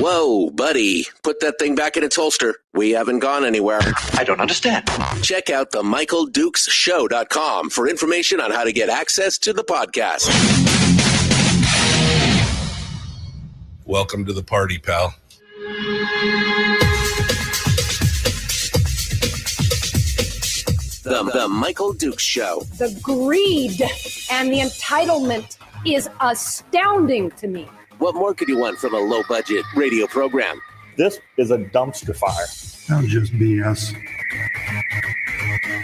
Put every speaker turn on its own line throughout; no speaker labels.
Whoa, buddy. Put that thing back in its holster. We haven't gone anywhere.
I don't understand.
Check out the MichaelDukesShow.com for information on how to get access to the podcast.
Welcome to the party, pal.
The Michael Dukes Show.
The greed and the entitlement is astounding to me.
What more could you want from a low-budget radio program?
This is a dumpster fire.
That's just BS.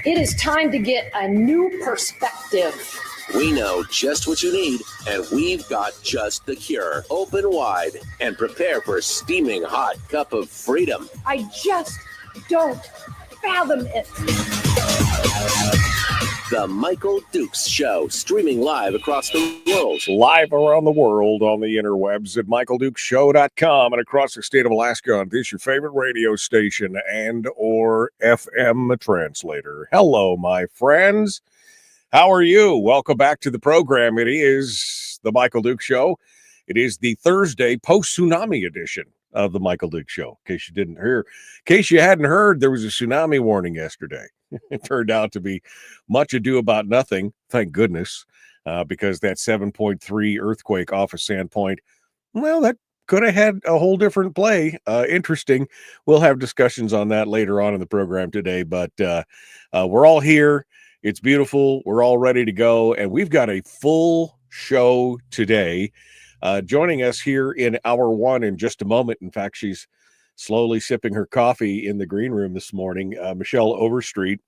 It is time to get a new perspective.
We know just what you need, and we've got just the cure. Open wide and prepare for a steaming hot cup of freedom.
I just don't fathom it.
The Michael Dukes Show, streaming live across the world.
Live around the world on the interwebs at MichaelDukesShow.com and across the state of Alaska on this your favorite radio station and or FM translator. Hello, my friends. How are you? Welcome back to the program. It is the Michael Dukes Show. It is the Thursday post-tsunami edition of the Michael Dukes Show. In case you didn't hear, in case you hadn't heard, there was a tsunami warning yesterday. It turned out to be much ado about nothing, thank goodness, because that 7.3 earthquake off of Sandpoint, well, that could have had a whole different play. Interesting. We'll have discussions on that later on in the program today, but we're all here. It's beautiful. We're all ready to go, and we've got a full show today. Joining us here in hour one in just a moment. In fact, she's slowly sipping her coffee in the green room this morning. Michelle Overstreet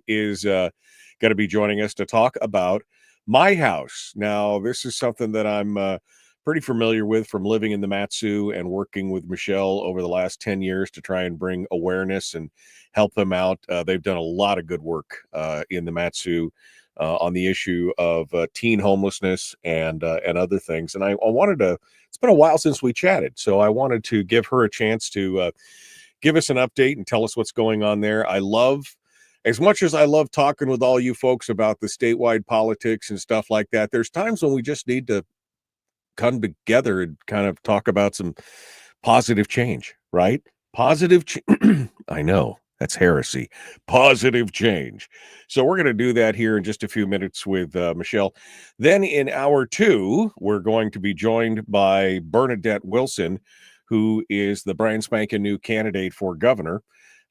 is going to be joining us to talk about my house. Now, this is something that I'm pretty familiar with from living in the MatSu and working with Michelle over the last 10 years to try and bring awareness and help them out. They've done a lot of good work in the MatSu on the issue of teen homelessness and other things. And I wanted to, it's been a while since we chatted, so I wanted to give her a chance to give us an update and tell us what's going on there. As much as I love talking with all you folks about the statewide politics and stuff like that, there's times when we just need to come together and kind of talk about some positive change, right? I know. That's heresy. Positive change. So we're going to do that here in just a few minutes with Michelle. Then in hour two, we're going to be joined by Bernadette Wilson, who is the brand spanking new candidate for governor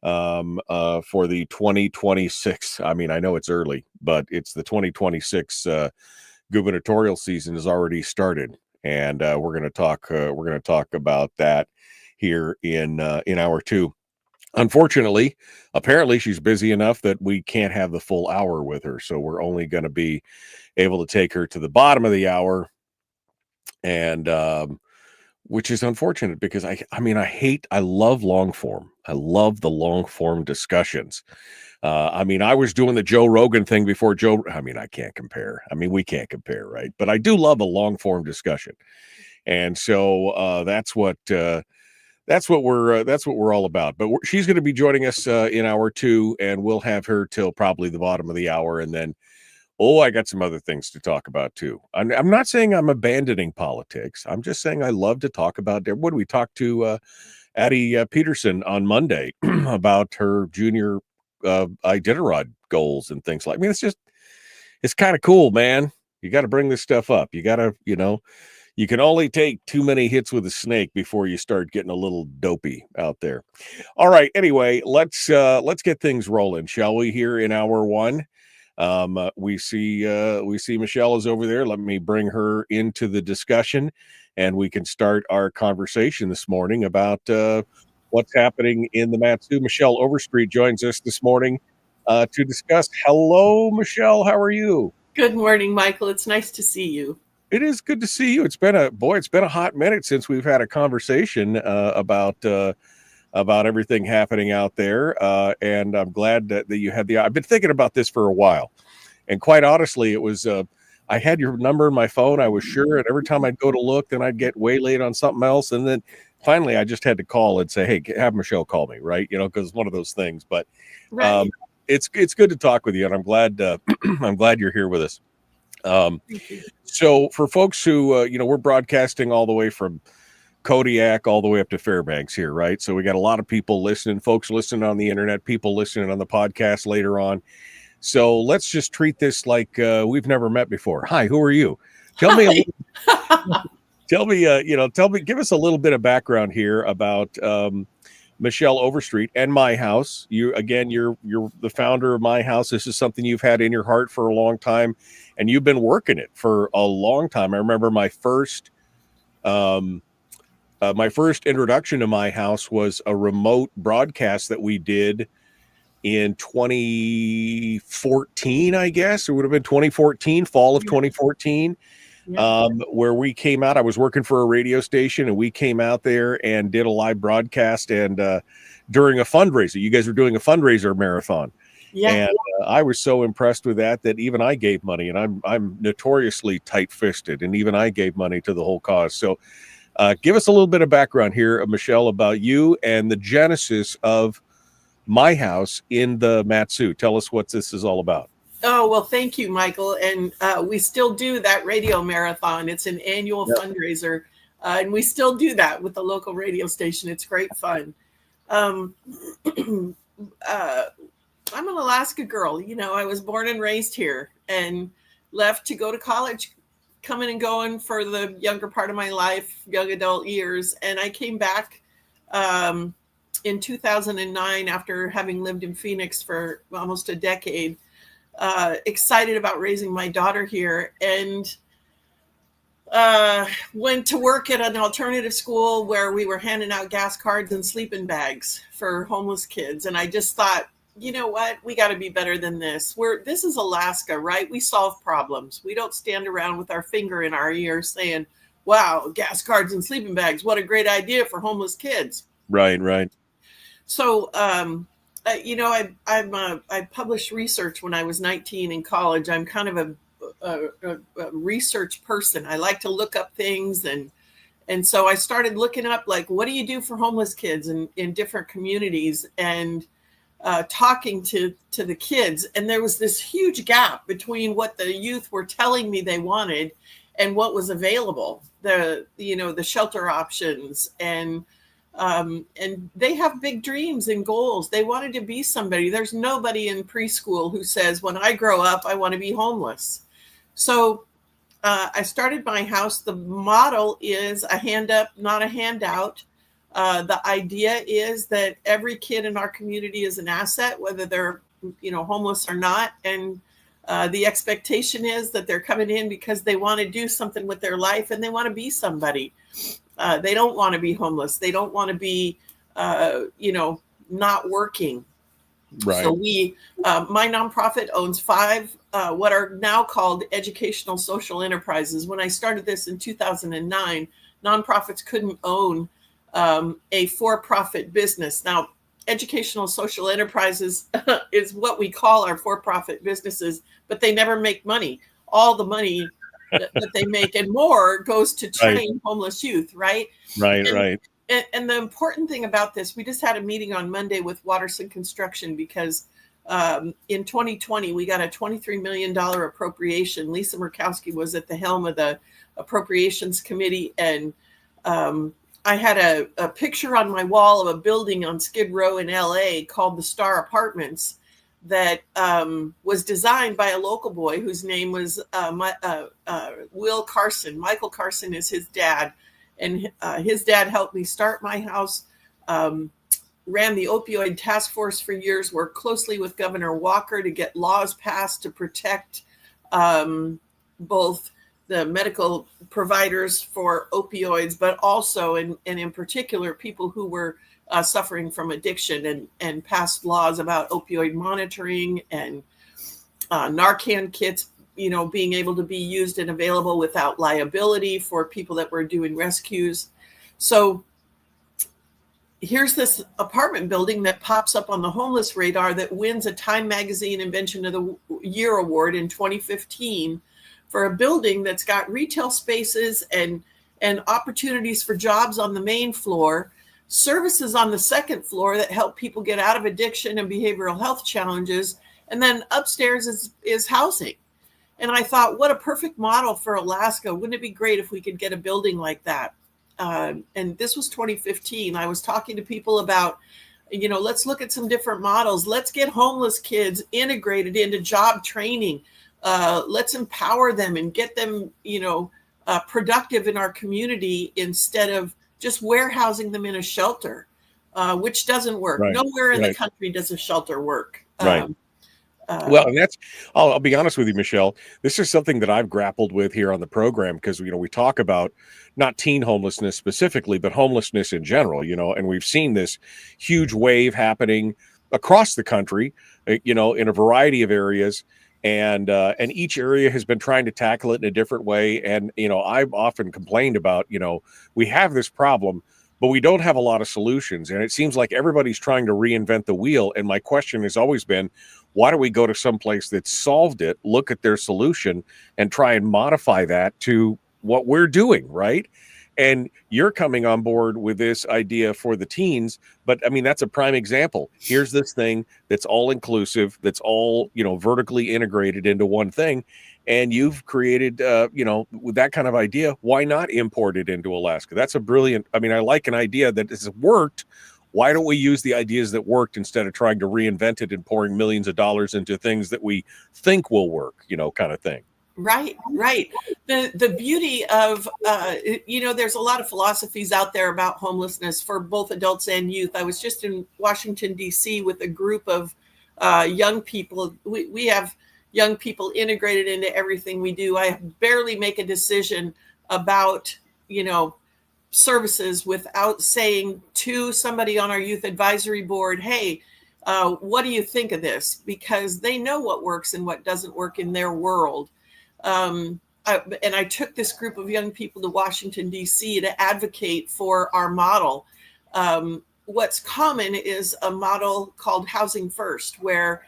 for the 2026. I mean, I know it's early, but it's the 2026 gubernatorial season has already started, and we're going to talk. We're going to talk about that here in hour two. Unfortunately, apparently she's busy enough that we can't have the full hour with her. So we're only going to be able to take her to the bottom of the hour. And, which is unfortunate because I love long form. I love the long form discussions. I was doing the Joe Rogan thing before I can't compare. We can't compare, right? But I do love a long form discussion. And so, that's what we're all about. But she's going to be joining us in hour two, and we'll have her till probably the bottom of the hour. And then, I got some other things to talk about too. I'm not saying I'm abandoning politics. I'm just saying I love to talk about. What did we talk to Addie Peterson on Monday about her junior Iditarod goals and things like? It's kind of cool, man. You got to bring this stuff up. You got to, you can only take too many hits with a snake before you start getting a little dopey out there. All right. Anyway, let's get things rolling, shall we? Here in hour one, we see Michelle is over there. Let me bring her into the discussion, and we can start our conversation this morning about what's happening in the MatSu. Michelle Overstreet joins us this morning to discuss. Hello, Michelle. How are you?
Good morning, Michael. It's nice to see you.
It is good to see you. It's been a hot minute since we've had a conversation about everything happening out there. And I'm glad that you had I've been thinking about this for a while. And quite honestly, it was, I had your number in my phone. I was sure. And every time I'd go to look, then I'd get waylaid on something else. And then finally I just had to call and say, hey, have Michelle call me, right? Because it's one of those things. But
Right.
it's good to talk with you, and I'm glad I'm glad you're here with us.
Thank you.
So for folks who we're broadcasting all the way from Kodiak all the way up to Fairbanks here, right? So we got a lot of people listening, folks listening on the internet, people listening on the podcast later on. So let's just treat this like we've never met before. Hi, who are you? Tell me, give us a little bit of background here about Michelle Overstreet and My House. You're the founder of My House. This is something you've had in your heart for a long time, and you've been working it for a long time. I remember my first introduction to My House was a remote broadcast that we did in 2014, I guess. It would have been 2014, fall of 2014. Where we came out. I was working for a radio station, and we came out there and did a live broadcast, and during a fundraiser. You guys were doing a fundraiser marathon. And I was so impressed with that even I gave money, and I'm notoriously tight-fisted, and even I gave money to the whole cause. So give us a little bit of background here, Michelle, about you and the genesis of My House in the MatSu. Tell us what this is all about.
Oh, well, thank you, Michael. And we still do that radio marathon. It's an annual fundraiser. And we still do that with the local radio station. It's great fun. I'm an Alaska girl. I was born and raised here and left to go to college, coming and going for the younger part of my life, young adult years. And I came back in 2009 after having lived in Phoenix for almost a decade. Excited about raising my daughter here, and went to work at an alternative school where we were handing out gas cards and sleeping bags for homeless kids. And I just thought, you know what, we got to be better than this. This is Alaska, right? We solve problems. We don't stand around with our finger in our ear saying, wow, gas cards and sleeping bags, what a great idea for homeless kids.
Right.
So I published research when I was 19 in college. I'm kind of a research person. I like to look up things, and so I started looking up, like, what do you do for homeless kids in different communities, and talking to the kids. And there was this huge gap between what the youth were telling me they wanted and what was available. The shelter options, and they have big dreams and goals. They wanted to be somebody. There's nobody in preschool who says, when I grow up, I want to be homeless. So I started My House. The model is a hand up, not a handout. The idea is that every kid in our community is an asset, whether they're, homeless or not. And the expectation is that they're coming in because they want to do something with their life and they want to be somebody. They don't want to be homeless. They don't want to be, not working.
Right.
So my nonprofit owns 5 what are now called educational social enterprises. When I started this in 2009, nonprofits couldn't own a for-profit business. Now, educational social enterprises is what we call our for-profit businesses, but they never make money. All the money that they make and more goes to train homeless youth, right?
Right.
And the important thing about this, we just had a meeting on Monday with Watterson Construction because in 2020, we got a $23 million appropriation. Lisa Murkowski was at the helm of the Appropriations Committee. And I had a picture on my wall of a building on Skid Row in LA called the Star Apartments that was designed by a local boy whose name was Will Carson. Michael Carson is his dad. And his dad helped me start My House, ran the opioid task force for years, worked closely with Governor Walker to get laws passed to protect both the medical providers for opioids, but also, and in particular, people who were suffering from addiction, and passed laws about opioid monitoring and Narcan kits, being able to be used and available without liability for people that were doing rescues. So here's this apartment building that pops up on the homeless radar that wins a Time Magazine Invention of the Year award in 2015 for a building that's got retail spaces and and opportunities for jobs on the main floor, services on the second floor that help people get out of addiction and behavioral health challenges, and then upstairs is housing. And I thought, what a perfect model for Alaska. Wouldn't it be great if we could get a building like that? And this was 2015. I was talking to people about, let's look at some different models. Let's get homeless kids integrated into job training. Let's empower them and get them, productive in our community instead of just warehousing them in a shelter, which doesn't work.
Right.
Nowhere in the country does a shelter work.
Right. Well, and I'll be honest with you, Michelle, this is something that I've grappled with here on the program because, we talk about not teen homelessness specifically, but homelessness in general, and we've seen this huge wave happening across the country, in a variety of areas. And each area has been trying to tackle it in a different way. And, I've often complained about, we have this problem, but we don't have a lot of solutions. And it seems like everybody's trying to reinvent the wheel. And my question has always been, why do we go to some place that solved it, look at their solution, and try and modify that to what we're doing, right? And you're coming on board with this idea for the teens, but I mean, that's a prime example. Here's this thing that's all inclusive, that's all, vertically integrated into one thing. And you've created, with that kind of idea, why not import it into Alaska? That's a brilliant, I like an idea that has worked. Why don't we use the ideas that worked instead of trying to reinvent it and pouring millions of dollars into things that we think will work, kind of thing?
Right. The beauty of, there's a lot of philosophies out there about homelessness for both adults and youth. I was just in Washington, D.C. with a group of young people. We have young people integrated into everything we do. I barely make a decision about, services without saying to somebody on our youth advisory board, hey, what do you think of this? Because they know what works and what doesn't work in their world. And I took this group of young people to Washington, D.C. to advocate for our model. What's common is a model called Housing First, where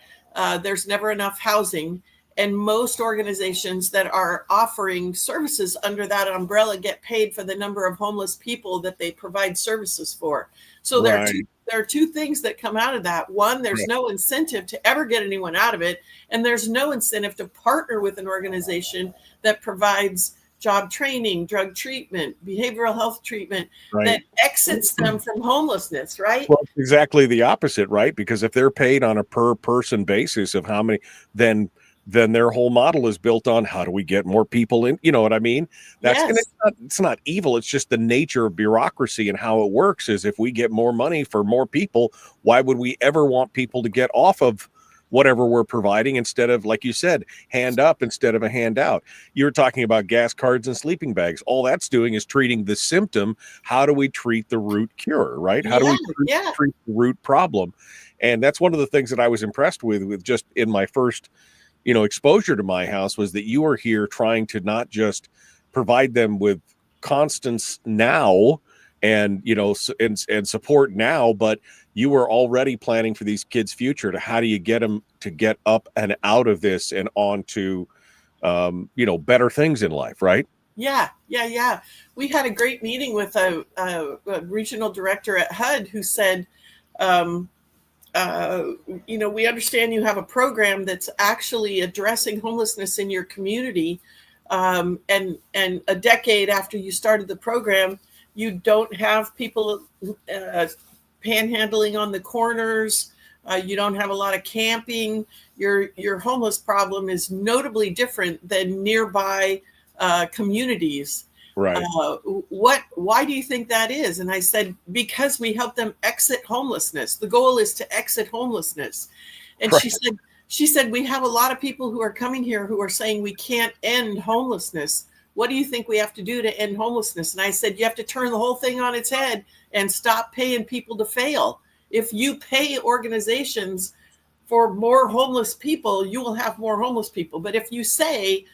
there's never enough housing. And most organizations that are offering services under that umbrella get paid for the number of homeless people that they provide services for. So there are two things that come out of that. One, there's no incentive to ever get anyone out of it. And there's no incentive to partner with an organization that provides job training, drug treatment, behavioral health treatment that exits them from homelessness, right?
Well, exactly the opposite, right? Because if they're paid on a per person basis of how many, then their whole model is built on how do we get more people in, you know what I mean? And it's not evil. It's just the nature of bureaucracy and how it works is if we get more money for more people, why would we ever want people to get off of whatever we're providing instead of, like you said, hand up instead of a handout? You're talking about gas cards and sleeping bags. All that's doing is treating the symptom. How do we treat the root cure, right? How do we treat the root problem? And that's one of the things that I was impressed with just in my first exposure to my house was that you are here trying to not just provide them with constance now and, and support now, but you were already planning for these kids' future to how do you get them to get up and out of this and on to, better things in life, right?
Yeah. We had a great meeting with a regional director at HUD who said, we understand you have a program that's actually addressing homelessness in your community. And a decade after you started the program, you don't have people panhandling on the corners. You don't have a lot of camping. Your homeless problem is notably different than nearby communities. Right. Why do you think that is? And I said, because we help them exit homelessness. The goal is to exit homelessness. And she said, we have a lot of people who are coming here who are saying we can't end homelessness. What do you think we have to do to end homelessness? And I said, you have to turn the whole thing on its head and stop paying people to fail. If you pay organizations for more homeless people, you will have more homeless people. But if you say,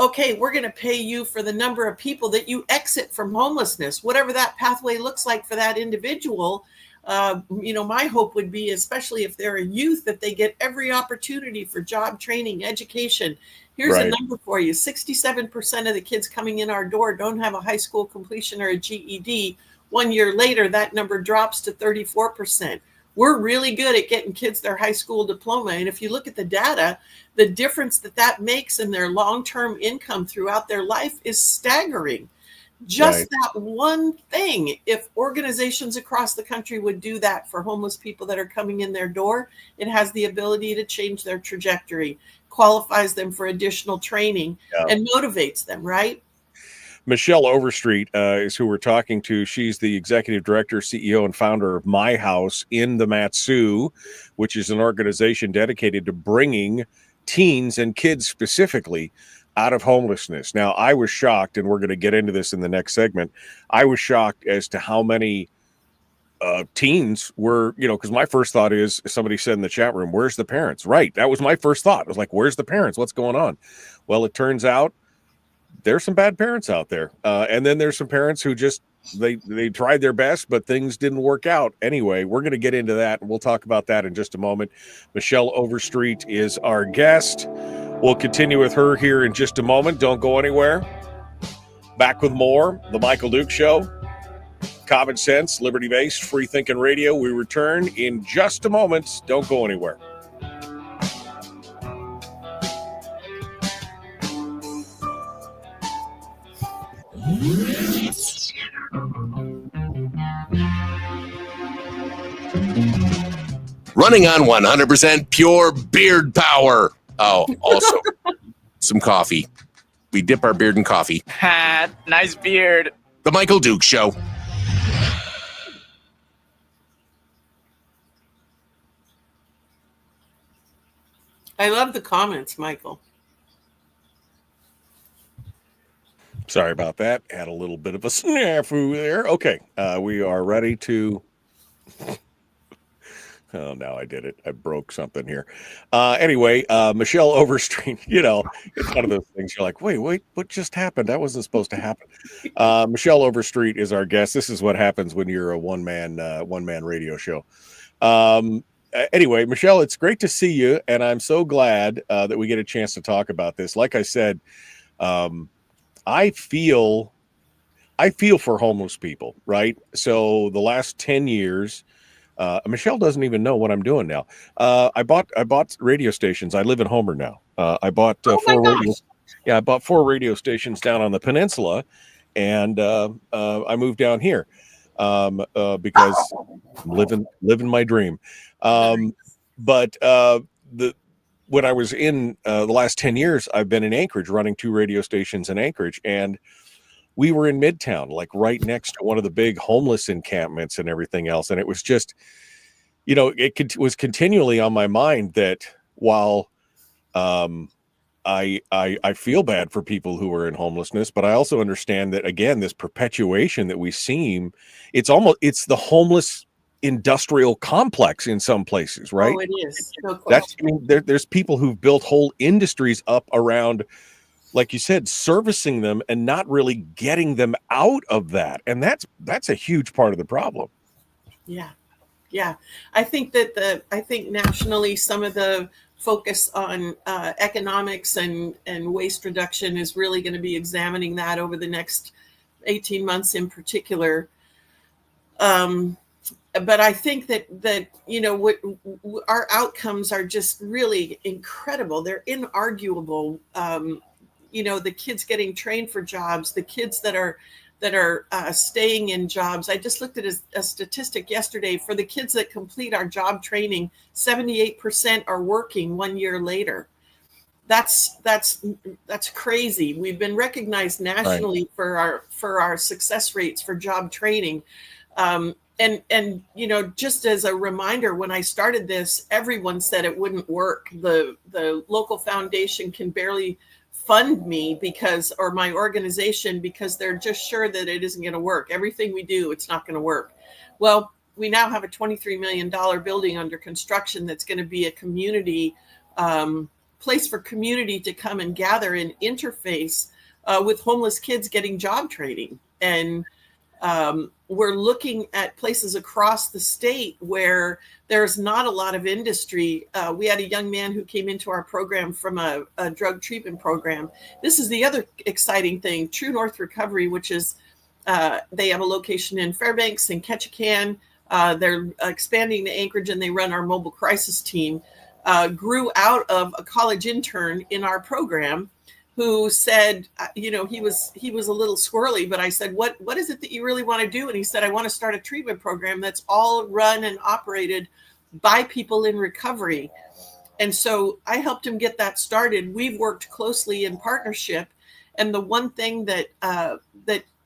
okay, we're going to pay you for the number of people that you exit from homelessness, whatever that pathway looks like for that individual, My hope would be, especially if they're a youth, that they get every opportunity for job training, education. Here's a number for you. 67% of the kids coming in our door don't have a high school completion or a GED. 1 year later, that number drops to 34%. We're really good at getting kids their high school diploma. And if you look at the data, the difference that makes in their long-term income throughout their life is staggering. Just that one thing, if organizations across the country would do that for homeless people that are coming in their door, it has the ability to change their trajectory, qualifies them for additional training, and motivates them, right?
Michelle Overstreet is who we're talking to. She's the executive director, CEO, and founder of My House in the MatSu, which is an organization dedicated to bringing teens and kids specifically out of homelessness. Now, I was shocked, and we're going to get into this in the next segment. I was shocked as to how many teens were, because my first thought is, somebody said in the chat room, where's the parents? Right. That was my first thought. I was like, where's the parents? What's going on? Well, it turns out there's some bad parents out there. And then there's some parents who just, they tried their best, but things didn't work out. Anyway, we're going to get into that, and we'll talk about that in just a moment. Michelle Overstreet is our guest. We'll continue with her here in just a moment. Don't go anywhere. Back with more. The Michael Duke Show. Common sense, liberty-based, free-thinking radio. We return in just a moment. Don't go anywhere.
Running on 100% pure beard power. Oh, also some coffee. We dip our beard in coffee.
Nice beard.
The Michael Duke Show.
I love the comments, Michael.
Sorry about that. Had a little bit of a snafu there. Okay, we are ready to... Oh, now I did it. I broke something here. Anyway, Michelle Overstreet, it's one of those things you're like, wait, what just happened? That wasn't supposed to happen. Michelle Overstreet is our guest. This is what happens when you're a one-man radio show. Anyway, Michelle, it's great to see you, and I'm so glad that we get a chance to talk about this. Like I said, I feel for homeless people, right? So the last 10 years, Michelle doesn't even know what I'm doing now. I bought radio stations. I live in Homer now. I bought I bought 4 radio stations down on the peninsula, and I moved down here because I'm living my dream. But when I was in the last 10 years, I've been in Anchorage, running 2 radio stations in Anchorage, and we were in Midtown, like right next to one of the big homeless encampments and everything else. And it was just, was continually on my mind that while I feel bad for people who are in homelessness, but I also understand that, again, this perpetuation that we see, it's the homeless industrial complex in some places, right?
Oh, it is. No question.
There's people who've built whole industries up around, like you said, servicing them and not really getting them out of that. And that's a huge part of the problem.
Yeah. I think nationally, some of the focus on economics and waste reduction is really going to be examining that over the next 18 months in particular. But I think that our outcomes are just really incredible. They're inarguable. The kids getting trained for jobs, the kids that are staying in jobs. I just looked at a statistic yesterday. For the kids that complete our job training, 78% are working 1 year later. That's crazy. We've been recognized nationally for our success rates for job training. And just as a reminder, when I started this, everyone said it wouldn't work. The local foundation can barely fund me or my organization, because they're just sure that it isn't going to work. Everything we do, it's not going to work. Well, we now have a $23 million building under construction that's going to be a community place for community to come and gather and interface with homeless kids getting job training. And We're looking at places across the state where there's not a lot of industry. We had a young man who came into our program from a drug treatment program. This is the other exciting thing, True North Recovery, which is they have a location in Fairbanks and Ketchikan. They're expanding to Anchorage, and they run our mobile crisis team. Grew out of a college intern in our program who said, he was a little squirrely, but I said, what is it that you really want to do? And he said, I want to start a treatment program that's all run and operated by people in recovery. And so I helped him get that started. We've worked closely in partnership. And the one thing that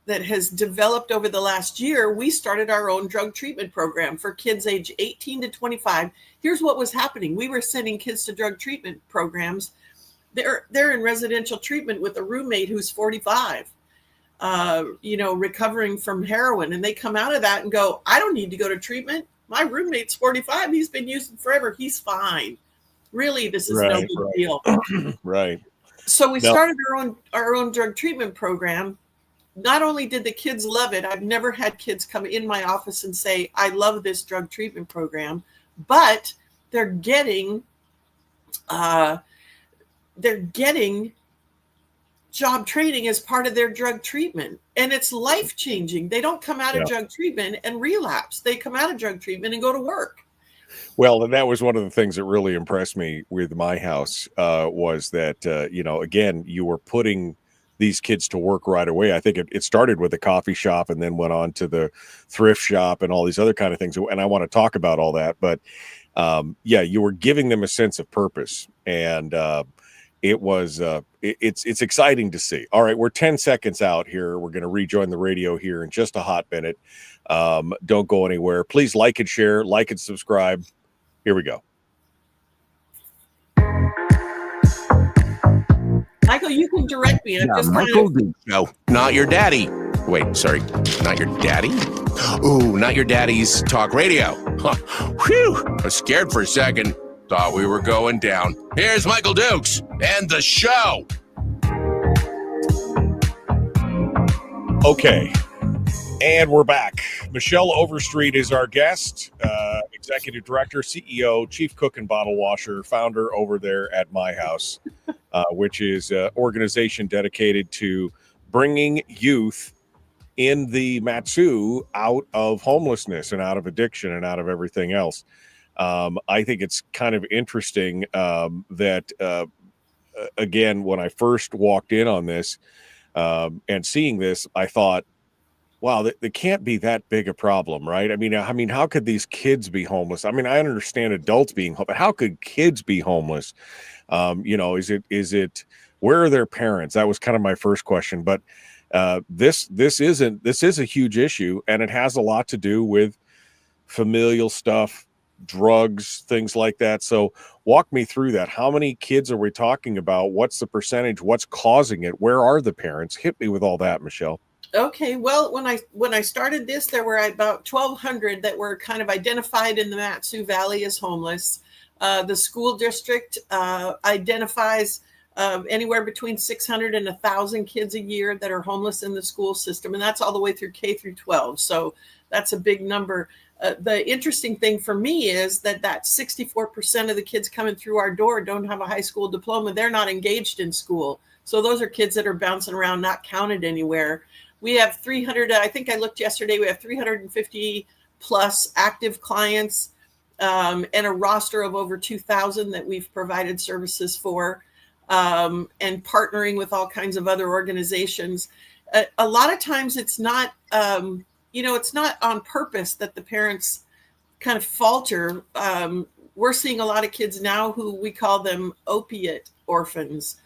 has developed over the last year, we started our own drug treatment program for kids age 18 to 25. Here's what was happening. We were sending kids to drug treatment programs. They're in residential treatment with a roommate who's 45, recovering from heroin. And they come out of that and go, I don't need to go to treatment. My roommate's 45. He's been using forever. He's fine. Really, this is no big deal.
Right.
So we started our own drug treatment program. Not only did the kids love it, I've never had kids come in my office and say, I love this drug treatment program, but they're getting job training as part of their drug treatment. And it's life-changing. They don't come out of drug treatment and relapse. They come out of drug treatment and go to work.
Well, and that was one of the things that really impressed me with my house was that, again, you were putting these kids to work right away. I think it started with a coffee shop and then went on to the thrift shop and all these other kind of things. And I want to talk about all that. But you were giving them a sense of purpose. And it was it's exciting to see. All right, we're 10 seconds out here. We're going to rejoin the radio here in just a hot minute. Don't go anywhere. Please like and share, like and subscribe. Here we go.
Michael, you can direct me.
Michael Duke Show. Not your daddy. Wait, sorry. Not your daddy? Ooh, not your daddy's talk radio. Huh. Whew. I was scared for a second. Thought we were going down. Here's Michael Dukes and the show.
Okay. And we're back. Michelle Overstreet is our guest, executive director, CEO, chief cook and bottle washer, founder over there at My House, which is an organization dedicated to bringing youth in the MatSu out of homelessness and out of addiction and out of everything else. I think it's kind of interesting that, again, when I first walked in on this and seeing this, I thought, wow, that can't be that big a problem, right? I mean, how could these kids be homeless? I mean, I understand adults being homeless, but how could kids be homeless? Is it where are their parents? That was kind of my first question. But this is a huge issue, and it has a lot to do with familial stuff, drugs, things like that. So walk me through that. How many kids are we talking about? What's the percentage? What's causing it? Where are the parents? Hit me with all that, Michelle.
Okay, well, when I started this, there were about 1,200 that were kind of identified in the MatSu Valley as homeless. The school district identifies anywhere between 600 and 1,000 kids a year that are homeless in the school system, and that's all the way through K through 12. So that's a big number. The interesting thing for me is that 64% of the kids coming through our door don't have a high school diploma. They're not engaged in school. So those are kids that are bouncing around, not counted anywhere. We have 300, I think I looked yesterday, we have 350 plus active clients and a roster of over 2,000 that we've provided services for and partnering with all kinds of other organizations. A lot of times it's not, it's not on purpose that the parents kind of falter. We're seeing a lot of kids now who we call them opiate orphans.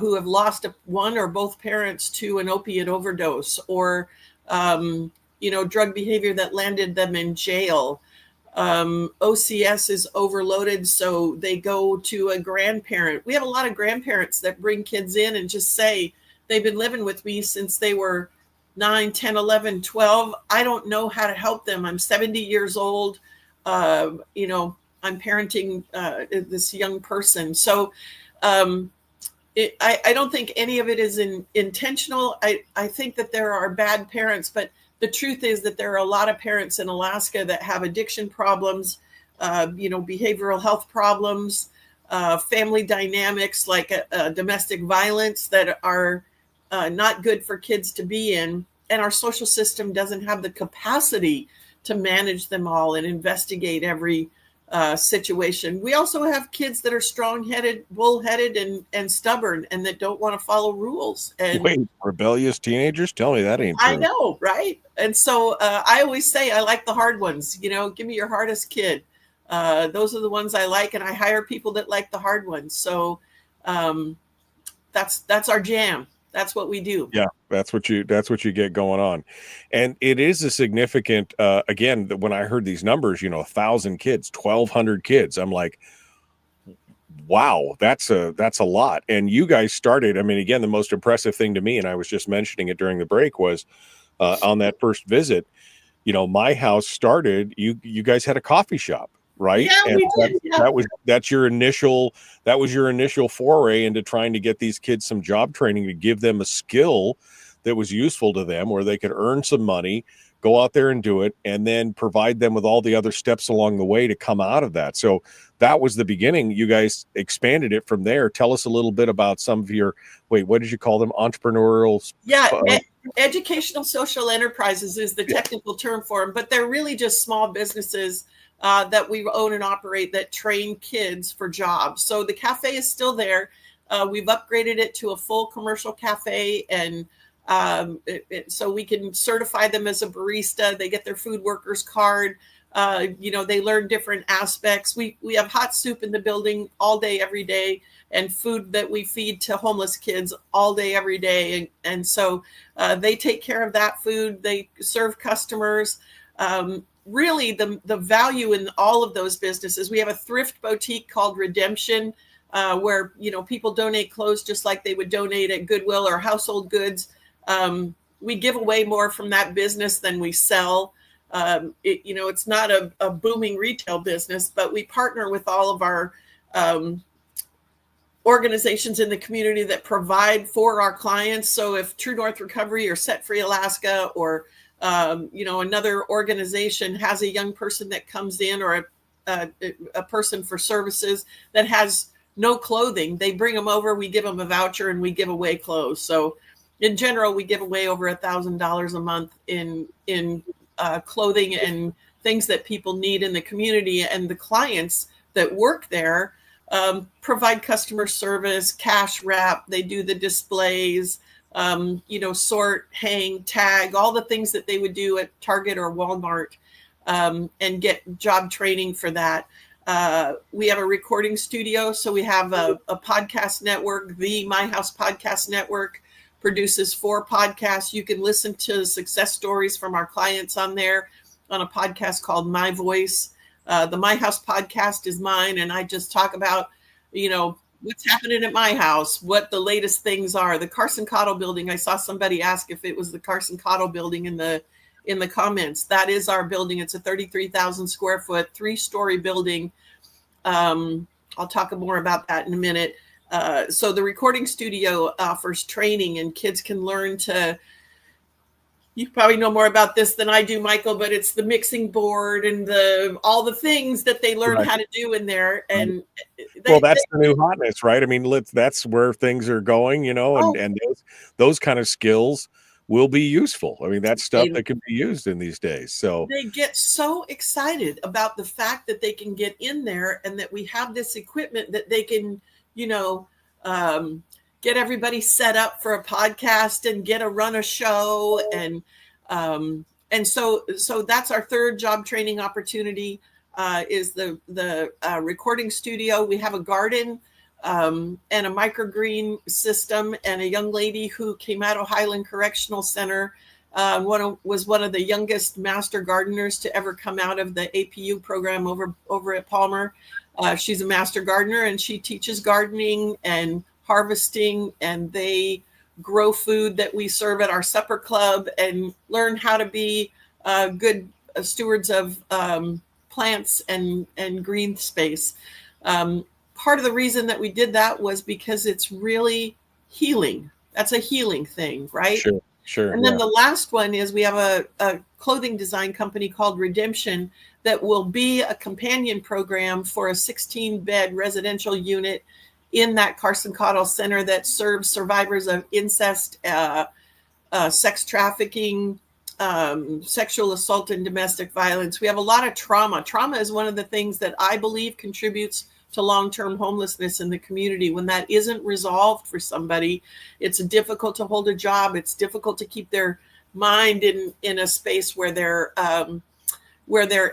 Who have lost one or both parents to an opiate overdose or, drug behavior that landed them in jail. OCS is overloaded, so they go to a grandparent. We have a lot of grandparents that bring kids in and just say, they've been living with me since they were 9, 10, 11, 12. I don't know how to help them. I'm 70 years old. I'm parenting this young person. So, I don't think any of it is intentional. I think that there are bad parents, but the truth is that there are a lot of parents in Alaska that have addiction problems, behavioral health problems, family dynamics like domestic violence that are not good for kids to be in. And our social system doesn't have the capacity to manage them all and investigate every situation. We also have kids that are strong-headed, bullheaded, and stubborn, and that don't want to follow rules. And
Wait, rebellious teenagers? Tell me that ain't true.
I know, right? And so I always say I like the hard ones. Give me your hardest kid. Those are the ones I like, and I hire people that like the hard ones. So that's our jam. That's what we do.
Yeah, that's what you get going on. And it is a significant, again, when I heard these numbers, 1,000 kids, 1,200 kids, I'm like, wow, that's a lot. And you guys started, I mean, again, the most impressive thing to me, and I was just mentioning it during the break, was on that first visit, my house started, you guys had a coffee shop, right?
Yeah,
and
we did.
That was your initial foray into trying to get these kids some job training to give them a skill that was useful to them, where they could earn some money, go out there and do it, and then provide them with all the other steps along the way to come out of that. So that was the beginning. You guys expanded it from there. Tell us a little bit about some of your, what did you call them? Entrepreneurial?
Yeah, educational social enterprises is the technical term for them, but they're really just small businesses that we own and operate that train kids for jobs. So the cafe is still there. We've upgraded it to a full commercial cafe, and so we can certify them as a barista. They get their food workers card. They learn different aspects. We have hot soup in the building all day, every day, and food that we feed to homeless kids all day, every day. And so they take care of that food. They serve customers. Really, the value in all of those businesses. We have a thrift boutique called Redemption, where people donate clothes just like they would donate at Goodwill or household goods. We give away more from that business than we sell. It's not a booming retail business, but we partner with all of our organizations in the community that provide for our clients. So if True North Recovery or Set Free Alaska or another organization has a young person that comes in, or a person for services that has no clothing, they bring them over, we give them a voucher, and we give away clothes. So in general, we give away over $1,000 a month in clothing and things that people need in the community. And the clients that work there provide customer service, cash wrap, they do the displays, sort, hang, tag, all the things that they would do at Target or Walmart, and get job training for that. We have a recording studio. So we have a podcast network. The My House Podcast Network produces 4 podcasts. You can listen to success stories from our clients on there on a podcast called My Voice. The My House podcast is mine, and I just talk about, what's happening at my house, what the latest things are. The Carson Cottle building, I saw somebody ask if it was the Carson Cottle building in the comments. That is our building. It's a 33,000 square foot, 3-story building. I'll talk more about that in a minute. So the recording studio offers training, and kids can learn to, you probably know more about this than I do, Michael, but it's the mixing board and all the things that they learn how to do in there. And
that's the new hotness, right? I mean, that's where things are going, and those kind of skills will be useful. I mean, that's stuff that can be used in these days. So
they get so excited about the fact that they can get in there and that we have this equipment that they can, get everybody set up for a podcast and get a run a show. And so that's our third job training opportunity, is the recording studio. We have a garden and a microgreen system, and a young lady who came out of Highland Correctional Center, was one of the youngest master gardeners to ever come out of the APU program over at Palmer. She's a master gardener, and she teaches gardening and harvesting, and they grow food that we serve at our supper club and learn how to be good stewards of plants and green space. Part of the reason that we did that was because it's really healing. That's a healing thing, right?
Sure. Sure.
And then the last one is we have a clothing design company called Redemption that will be a companion program for a 16-bed residential unit in that Carson Cottle Center that serves survivors of incest, sex trafficking, sexual assault, and domestic violence. We have a lot of trauma. Trauma is one of the things that I believe contributes to long-term homelessness in the community. When that isn't resolved for somebody, it's difficult to hold a job. It's difficult to keep their mind in a space where they're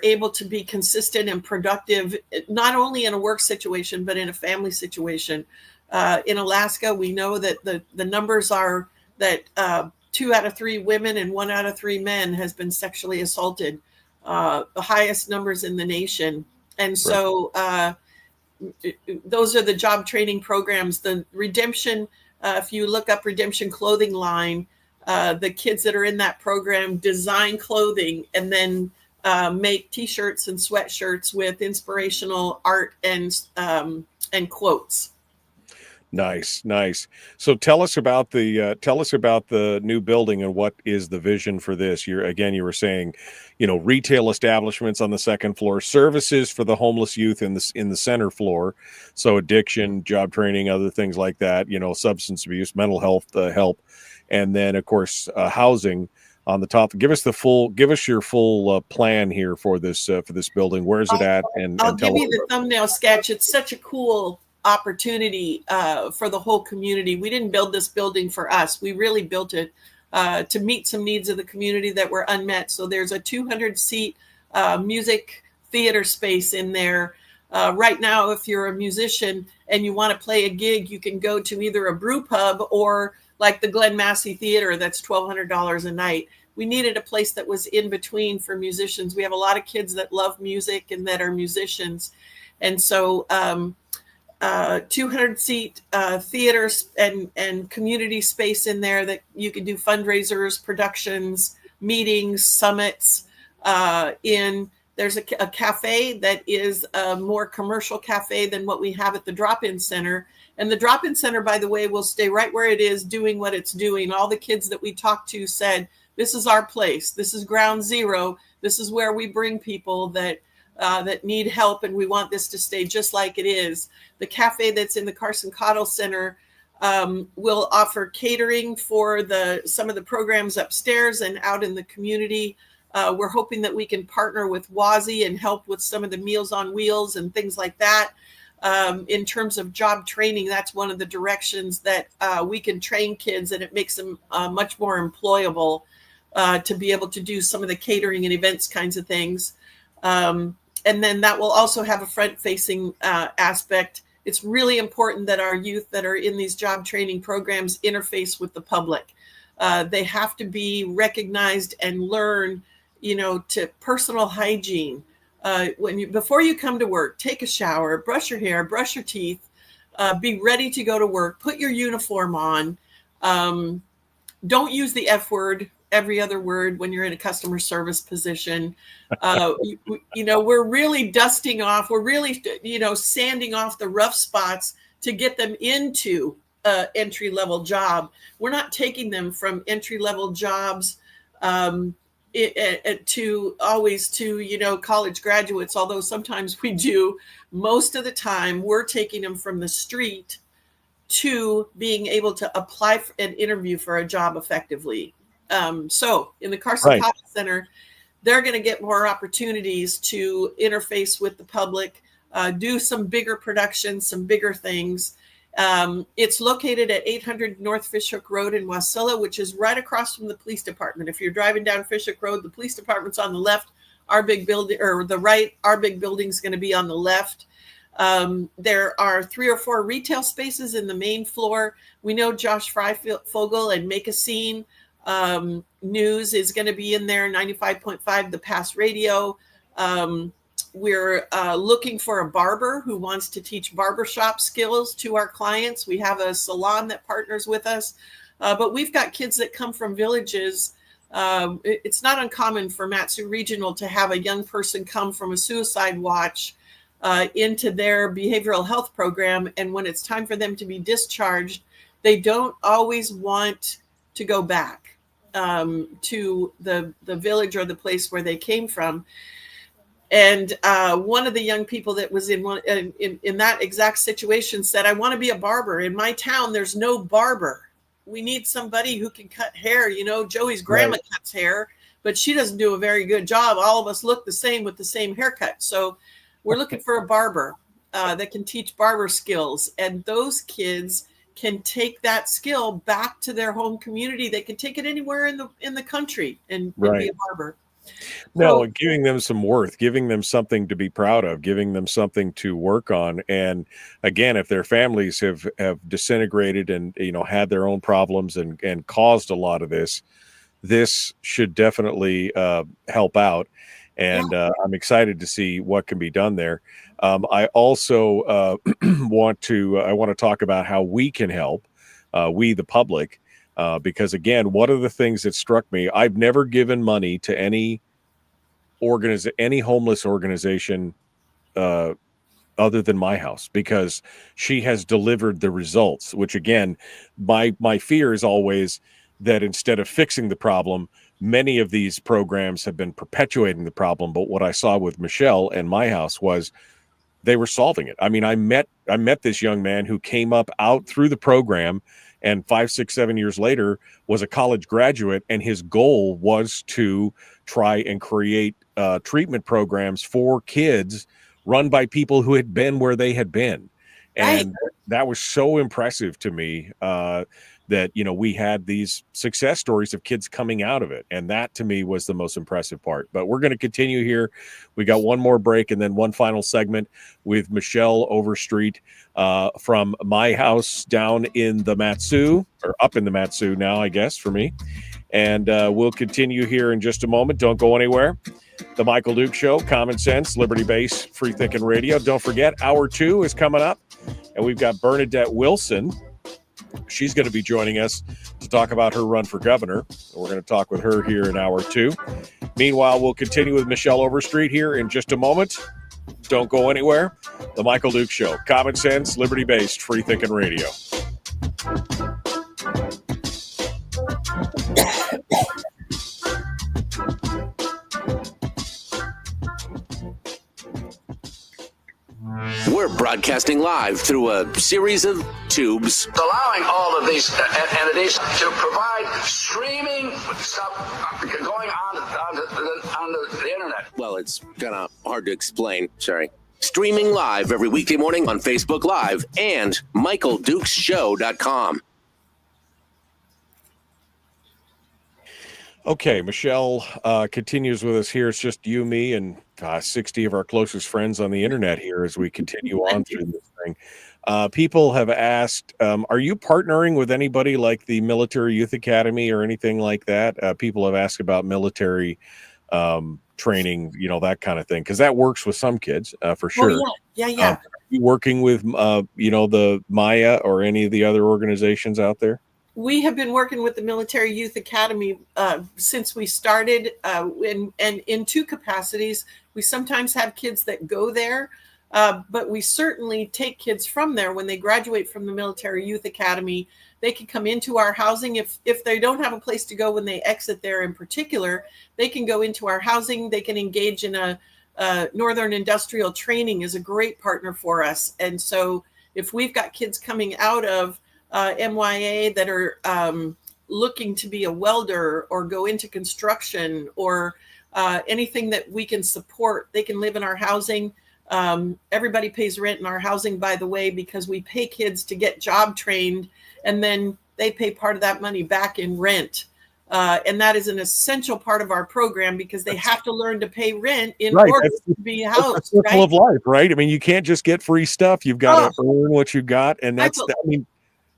able to be consistent and productive, not only in a work situation, but in a family situation. In Alaska, we know that the numbers are that 2 out of 3 women and 1 out of 3 men has been sexually assaulted, the highest numbers in the nation. And so those are the job training programs. The Redemption, if you look up Redemption Clothing Line, the kids that are in that program design clothing and then make T-shirts and sweatshirts with inspirational art and quotes.
Nice. So tell us about the new building and what is the vision for this. You were saying, retail establishments on the second floor, services for the homeless youth in the center floor. So addiction, job training, other things like that, substance abuse, mental health help, and then of course housing on the top. Give us your full plan here for this building. Where is it at? And
I'll give you the thumbnail sketch. It's such a cool opportunity for the whole community. We didn't build this building for us. We really built it to meet some needs of the community that were unmet. So there's a 200-seat music theater space in there. Right now, if you're a musician and you want to play a gig, you can go to either a brew pub or like the Glen Massey Theater, that's $1,200 a night. We needed a place that was in between for musicians. We have a lot of kids that love music and that are musicians. And so 200-seat theaters and community space in there that you can do fundraisers, productions, meetings, summits. There's a cafe that is a more commercial cafe than what we have at the drop-in center. And the drop-in center, by the way, will stay right where it is doing what it's doing. All the kids that we talked to said, this is our place. This is ground zero. This is where we bring people that need help, and we want this to stay just like it is. The cafe that's in the Carson Cottle Center will offer catering for some of the programs upstairs and out in the community. We're hoping that we can partner with WASI and help with some of the Meals on Wheels and things like that. In terms of job training, that's one of the directions that we can train kids, and it makes them much more employable to be able to do some of the catering and events kinds of things. And then that will also have a front-facing aspect. It's really important that our youth that are in these job training programs interface with the public. They have to be recognized and learn, to personal hygiene. Before you come to work, take a shower, brush your hair, brush your teeth, be ready to go to work, put your uniform on. Don't use the F word, every other word when you're in a customer service position. We're really dusting off. We're really, sanding off the rough spots to get them into an entry-level job. We're not taking them from entry-level jobs to college graduates, although sometimes we do. Most of the time, we're taking them from the street to being able to apply for an interview for a job effectively. So in the Carson Cottle Center, they're going to get more opportunities to interface with the public, do some bigger productions, some bigger things. It's located at 800 North Fishhook Road in Wasilla, which is right across from the police department. If you're driving down Fishhook Road, the police department's on the left, our big building, or the right, our big building's going to be on the left. There are 3 or 4 retail spaces in the main floor. We know Josh Freifogel and Make a Scene News is going to be in there, 95.5 The Pass Radio. We're looking for a barber who wants to teach barbershop skills to our clients. We have a salon that partners with us, but we've got kids that come from villages. It's not uncommon for MatSu Regional to have a young person come from a suicide watch into their behavioral health program. And when it's time for them to be discharged, they don't always want to go back. to the village or the place where they came from. And one of the young people that was in that exact situation said, I want to be a barber. In my town, there's no barber. We need somebody who can cut hair. You know, Joey's grandma cuts hair, but she doesn't do a very good job. All of us look the same with the same haircut. So we're looking for a barber that can teach barber skills. And those kids can take that skill back to their home community. They can take it anywhere in the country and be a barber.
No, and giving them some worth, giving them something to be proud of, giving them something to work on. And again, if their families have disintegrated and, you know, had their own problems and caused a lot of this should definitely help out. And I'm excited to see what can be done there. I also want to talk about how we can help, we the public. Because again, one of the things that struck me, I've never given money to any homeless organization other than my house, because she has delivered the results, which again, my fear is always that instead of fixing the problem, many of these programs have been perpetuating the problem. But what I saw with Michelle and my house was they were solving it. I mean, I met this young man who came up out through the program, and 5, 6, 7 years later was a college graduate, and his goal was to try and create treatment programs for kids run by people who had been where they had been. And that was so impressive to me that, you know, we had these success stories of kids coming out of it. And that to me was the most impressive part. But we're going to continue here. We got one more break and then one final segment with Michelle Overstreet from my house down in the MatSu, or up in the MatSu now, I guess, for me. And we'll continue here in just a moment. Don't go anywhere. The Michael Duke Show, Common Sense, Liberty-Based, Free Thinking Radio. Don't forget, Hour 2 is coming up. And we've got Bernadette Wilson. She's going to be joining us to talk about her run for governor. We're going to talk with her here in Hour 2. Meanwhile, we'll continue with Michelle Overstreet here in just a moment. Don't go anywhere. The Michael Duke Show, Common Sense, Liberty-Based, Free Thinking Radio.
We're broadcasting live through a series of tubes,
allowing all of these entities to provide streaming stuff going on the internet.
Well, it's kind of hard to explain. Sorry. Streaming live every weekday morning on Facebook Live and MichaelDukesShow.com.
Okay, Michelle continues with us here. It's just you, me, and 60 of our closest friends on the internet here as we continue on through this thing. People have asked, are you partnering with anybody like the Military Youth Academy or anything like that? People have asked about military training, you know, that kind of thing, because that works with some kids for sure.
Oh, yeah.
Are you working with, the Maya or any of the other organizations out there?
We have been working with the Military Youth Academy since we started, and in two capacities. We sometimes have kids that go there, but we certainly take kids from there when they graduate from the Military Youth Academy. They can come into our housing. If they don't have a place to go when they exit there in particular, they can go into our housing. They can engage in a Northern Industrial Training is a great partner for us. And so if we've got kids coming out of MYA that are looking to be a welder or go into construction or anything that we can support, they can live in our housing. Everybody pays rent in our housing, by the way, because we pay kids to get job trained, and then they pay part of that money back in rent. And that is an essential part of our program because they have to learn to pay rent in order to be housed.
That's the circle of life, right? I mean, you can't just get free stuff. You've got to earn what you got, and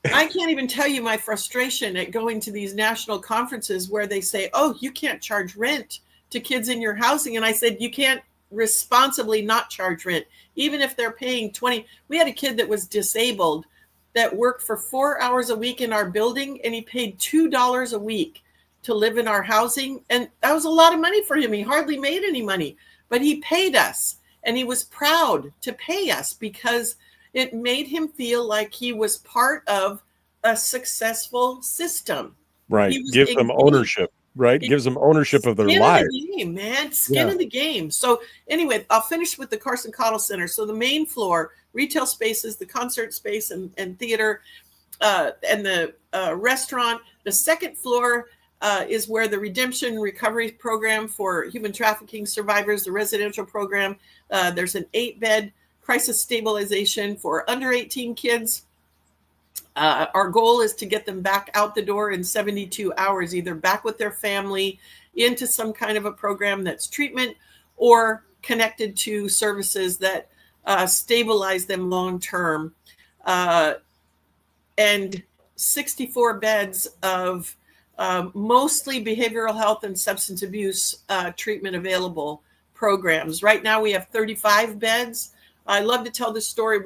I can't even tell you my frustration at going to these national conferences where they say, oh, you can't charge rent to kids in your housing. And I said, you can't responsibly not charge rent, even if they're paying $20. We had a kid that was disabled that worked for 4 hours a week in our building, and he paid $2 a week to live in our housing. And that was a lot of money for him. He hardly made any money, but he paid us, and he was proud to pay us because it made him feel like he was part of a successful system.
Right.
He was
Gives them
engaged.
ownership, right? Gives them ownership of their lives.
Skin in the game, man. Skin in the game. So anyway, I'll finish with the Carson Cottle Center. So the main floor, retail spaces, the concert space and theater, and the restaurant. The second floor is where the Redemption Recovery Program for human trafficking survivors, the residential program. There's an 8-bed crisis stabilization for under 18 kids. Our goal is to get them back out the door in 72 hours, either back with their family into some kind of a program that's treatment or connected to services that stabilize them long term. And 64 beds of mostly behavioral health and substance abuse treatment available programs. Right now we have 35 beds. I love to tell this story.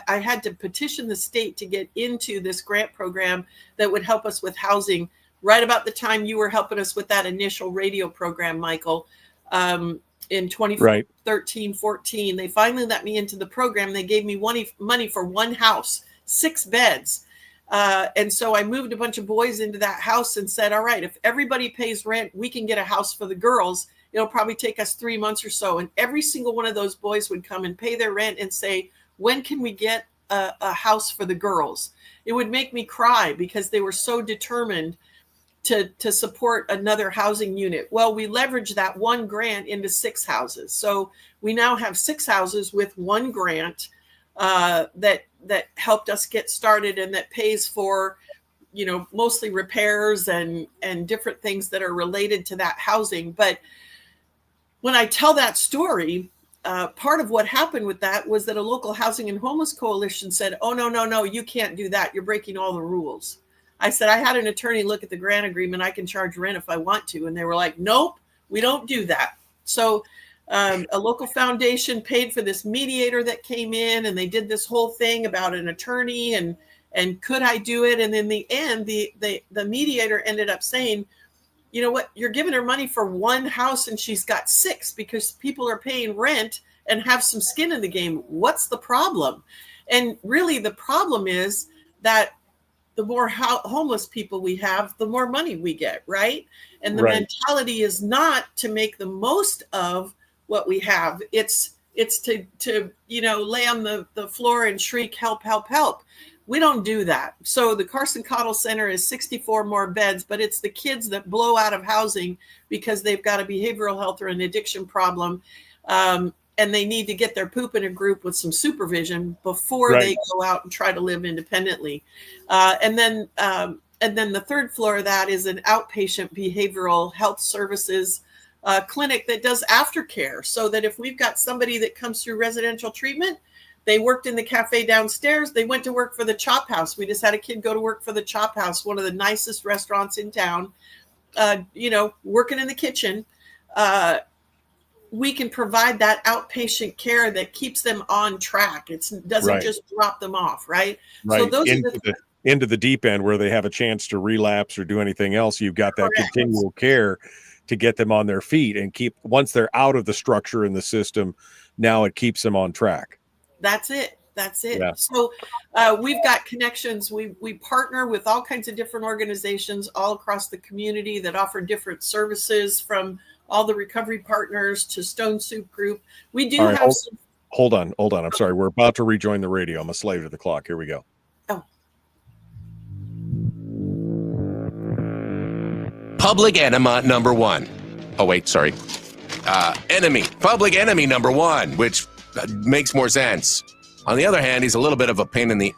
I had to petition the state to get into this grant program that would help us with housing right about the time you were helping us with that initial radio program, Michael, in 2013, 14. They finally let me into the program. They gave me money for one house, 6 beds. And so I moved a bunch of boys into that house and said, all right, if everybody pays rent, we can get a house for the girls. It'll probably take us 3 months or so. And every single one of those boys would come and pay their rent and say, when can we get a house for the girls? It would make me cry because they were so determined to support another housing unit. Well, we leveraged that one grant into 6 houses. So we now have 6 houses with one grant that helped us get started and that pays for, mostly repairs and different things that are related to that housing. But when I tell that story, part of what happened with that was that a local housing and homeless coalition said, oh, no, you can't do that. You're breaking all the rules. I said, I had an attorney look at the grant agreement. I can charge rent if I want to. And they were like, nope, we don't do that. So a local foundation paid for this mediator that came in, and they did this whole thing about an attorney and could I do it? And in the end, the mediator ended up saying, you know what, you're giving her money for one house and she's got 6 because people are paying rent and have some skin in the game. What's the problem? And really the problem is that the more homeless people we have, the more money we get, right? And the mentality is not to make the most of what we have. It's to lay on the floor and shriek, help, help, help. We don't do that. So the Carson Cottle Center is 64 more beds, but it's the kids that blow out of housing because they've got a behavioral health or an addiction problem. And they need to get their poop in a group with some supervision before they go out and try to live independently. And then the third floor of that is an outpatient behavioral health services clinic that does aftercare, so that if we've got somebody that comes through residential treatment, they worked in the cafe downstairs, they went to work for the Chop House. We just had a kid go to work for the Chop House, one of the nicest restaurants in town, working in the kitchen. We can provide that outpatient care that keeps them on track. It doesn't just drop them off, right? So those
into the deep end where they have a chance to relapse or do anything else. You've got that continual care to get them on their feet and once they're out of the structure in the system, now it keeps them on track.
That's it. Yeah. So we've got connections. We partner with all kinds of different organizations all across the community that offer different services, from all the recovery partners to Stone Soup Group. We do have some.
Hold on. I'm sorry. We're about to rejoin the radio. I'm a slave to the clock. Here we go.
Oh.
Public enema number 1. Oh, wait, sorry. Public enemy number 1, which makes more sense. On the other hand, he's a little bit of a pain in the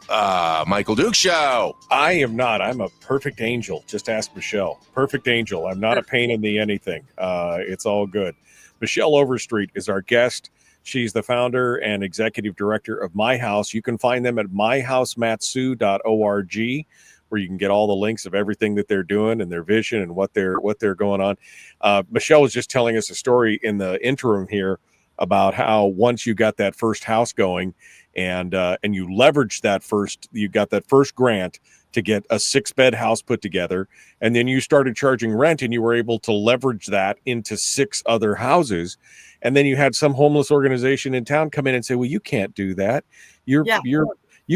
Michael Duke Show.
I am not. I'm a perfect angel. Just ask Michelle. Perfect angel. I'm not a pain in the anything. It's all good. Michelle Overstreet is our guest. She's the founder and executive director of My House. You can find them at myhousematsu.org, where you can get all the links of everything that they're doing and their vision and what they're going on. Michelle was just telling us a story in the interim here about how once you got that first house going and you leveraged you got that first grant to get a 6-bed house put together, and then you started charging rent and you were able to leverage that into 6 other houses. And then you had some homeless organization in town come in and say, well, you can't do that. You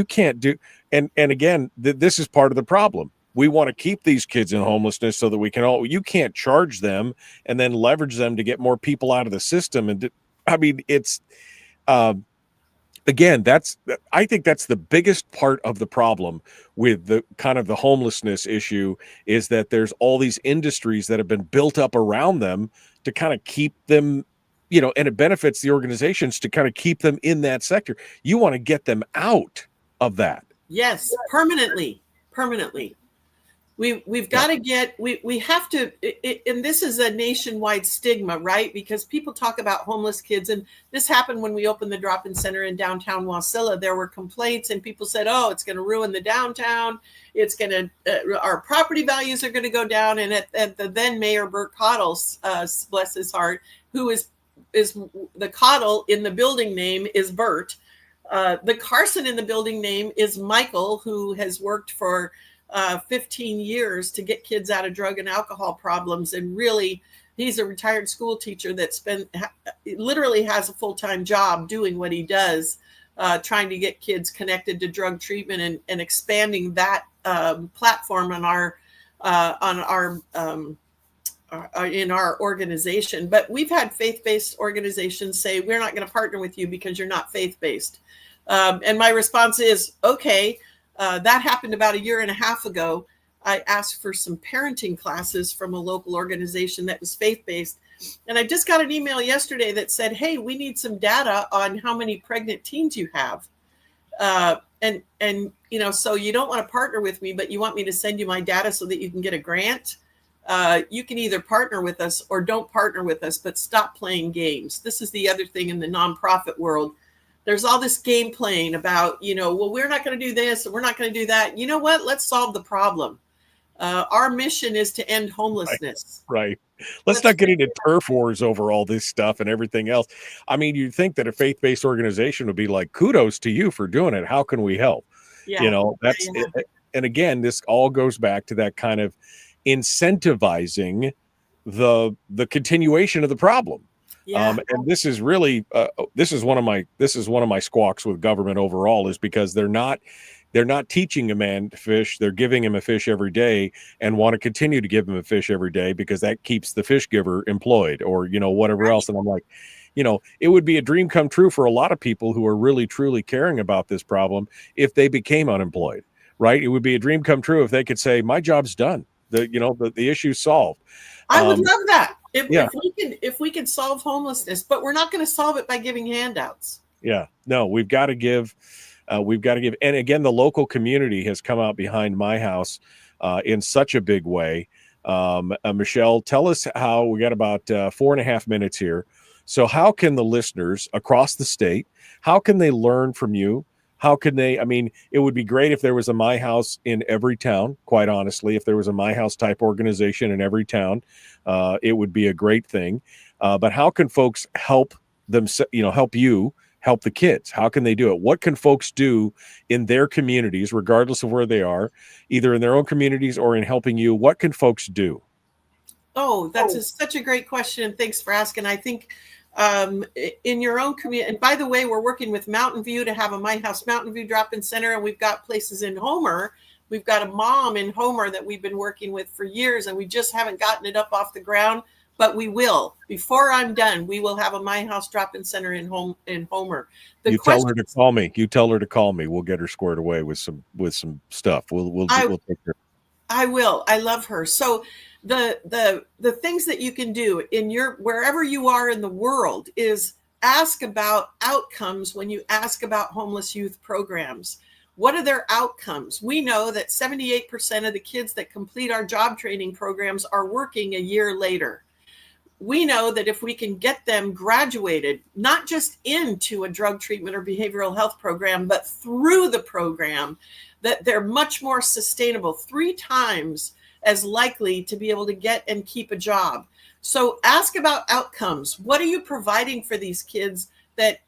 can't do. And again, this is part of the problem. we want to keep these kids in homelessness so that we can you can't charge them and then leverage them to get more people out of the system. And it's, again, I think that's the biggest part of the problem with the kind of the homelessness issue, is that there's all these industries that have been built up around them to kind of keep them, and it benefits the organizations to kind of keep them in that sector. You want to get them out of that.
Yes, permanently. We've got to get, we have to, and this is a nationwide stigma, right? Because people talk about homeless kids, and this happened when we opened the drop-in center in downtown Wasilla. There were complaints, and people said, oh, it's going to ruin the downtown. It's going to, our property values are going to go down. And at the then Mayor Bert Cottle, bless his heart, who is the Cottle in the building name is Bert. The Carson in the building name is Michael, who has worked for 15 years to get kids out of drug and alcohol problems. And really, he's a retired school teacher that literally has a full-time job doing what he does, trying to get kids connected to drug treatment and expanding that platform in our organization. But we've had faith-based organizations say, we're not going to partner with you because you're not faith-based. And my response is, okay. That happened about a year and a half ago. I asked for some parenting classes from a local organization that was faith-based. And I just got an email yesterday that said, hey, we need some data on how many pregnant teens you have. And so you don't want to partner with me, but you want me to send you my data so that you can get a grant. You can either partner with us or don't partner with us, but stop playing games. This is the other thing in the nonprofit world. There's all this game playing about, well, we're not going to do this and we're not going to do that. You know what? Let's solve the problem. Our mission is to end homelessness.
Right. Let's not get into turf wars over all this stuff and everything else. I mean, you'd think that a faith-based organization would be like, kudos to you for doing it. How can we help?
Yeah.
And again, this all goes back to that kind of incentivizing the continuation of the problem.
Yeah.
And this is really this is one of my squawks with government overall, is because they're not teaching a man to fish. They're giving him a fish every day and want to continue to give him a fish every day because that keeps the fish giver employed, or whatever else. And I'm like, it would be a dream come true for a lot of people who are really truly caring about this problem if they became unemployed, right? It would be a dream come true if they could say, my job's done. The issue's solved.
I would love that. If we can solve homelessness, but we're not going to solve it by giving handouts.
Yeah, no, we've got to give. And again, the local community has come out behind my house in such a big way. Michelle, tell us how. We got about 4.5 minutes here. So how can the listeners across the state, how can they learn from you? How can they, it would be great if there was a My House in every town, quite honestly. If there was a My House type organization in every town, it would be a great thing. But how can folks help them, help you, help the kids? How can they do it? What can folks do in their communities, regardless of where they are, either in their own communities or in helping you? What can folks do?
Oh, that's such a great question. And thanks for asking. I think in your own community, and by the way, we're working with Mountain View to have a My House Mountain View drop-in center, and we've got places in Homer. We've got a mom in Homer that we've been working with for years, and we just haven't gotten it up off the ground, but we will. Before I'm done, we will have a My House drop-in center in Homer.
Tell her to call me. You tell her to call me. We'll get her squared away with some stuff. We'll take her.
I will. I love her. So the things that you can do in wherever you are in the world is ask about outcomes when you ask about homeless youth programs. What are their outcomes? We know that 78% of the kids that complete our job training programs are working a year later. We know that if we can get them graduated, not just into a drug treatment or behavioral health program, but through the program, that they're much more sustainable, 3 times as likely to be able to get and keep a job. So ask about outcomes. What are you providing for these kids that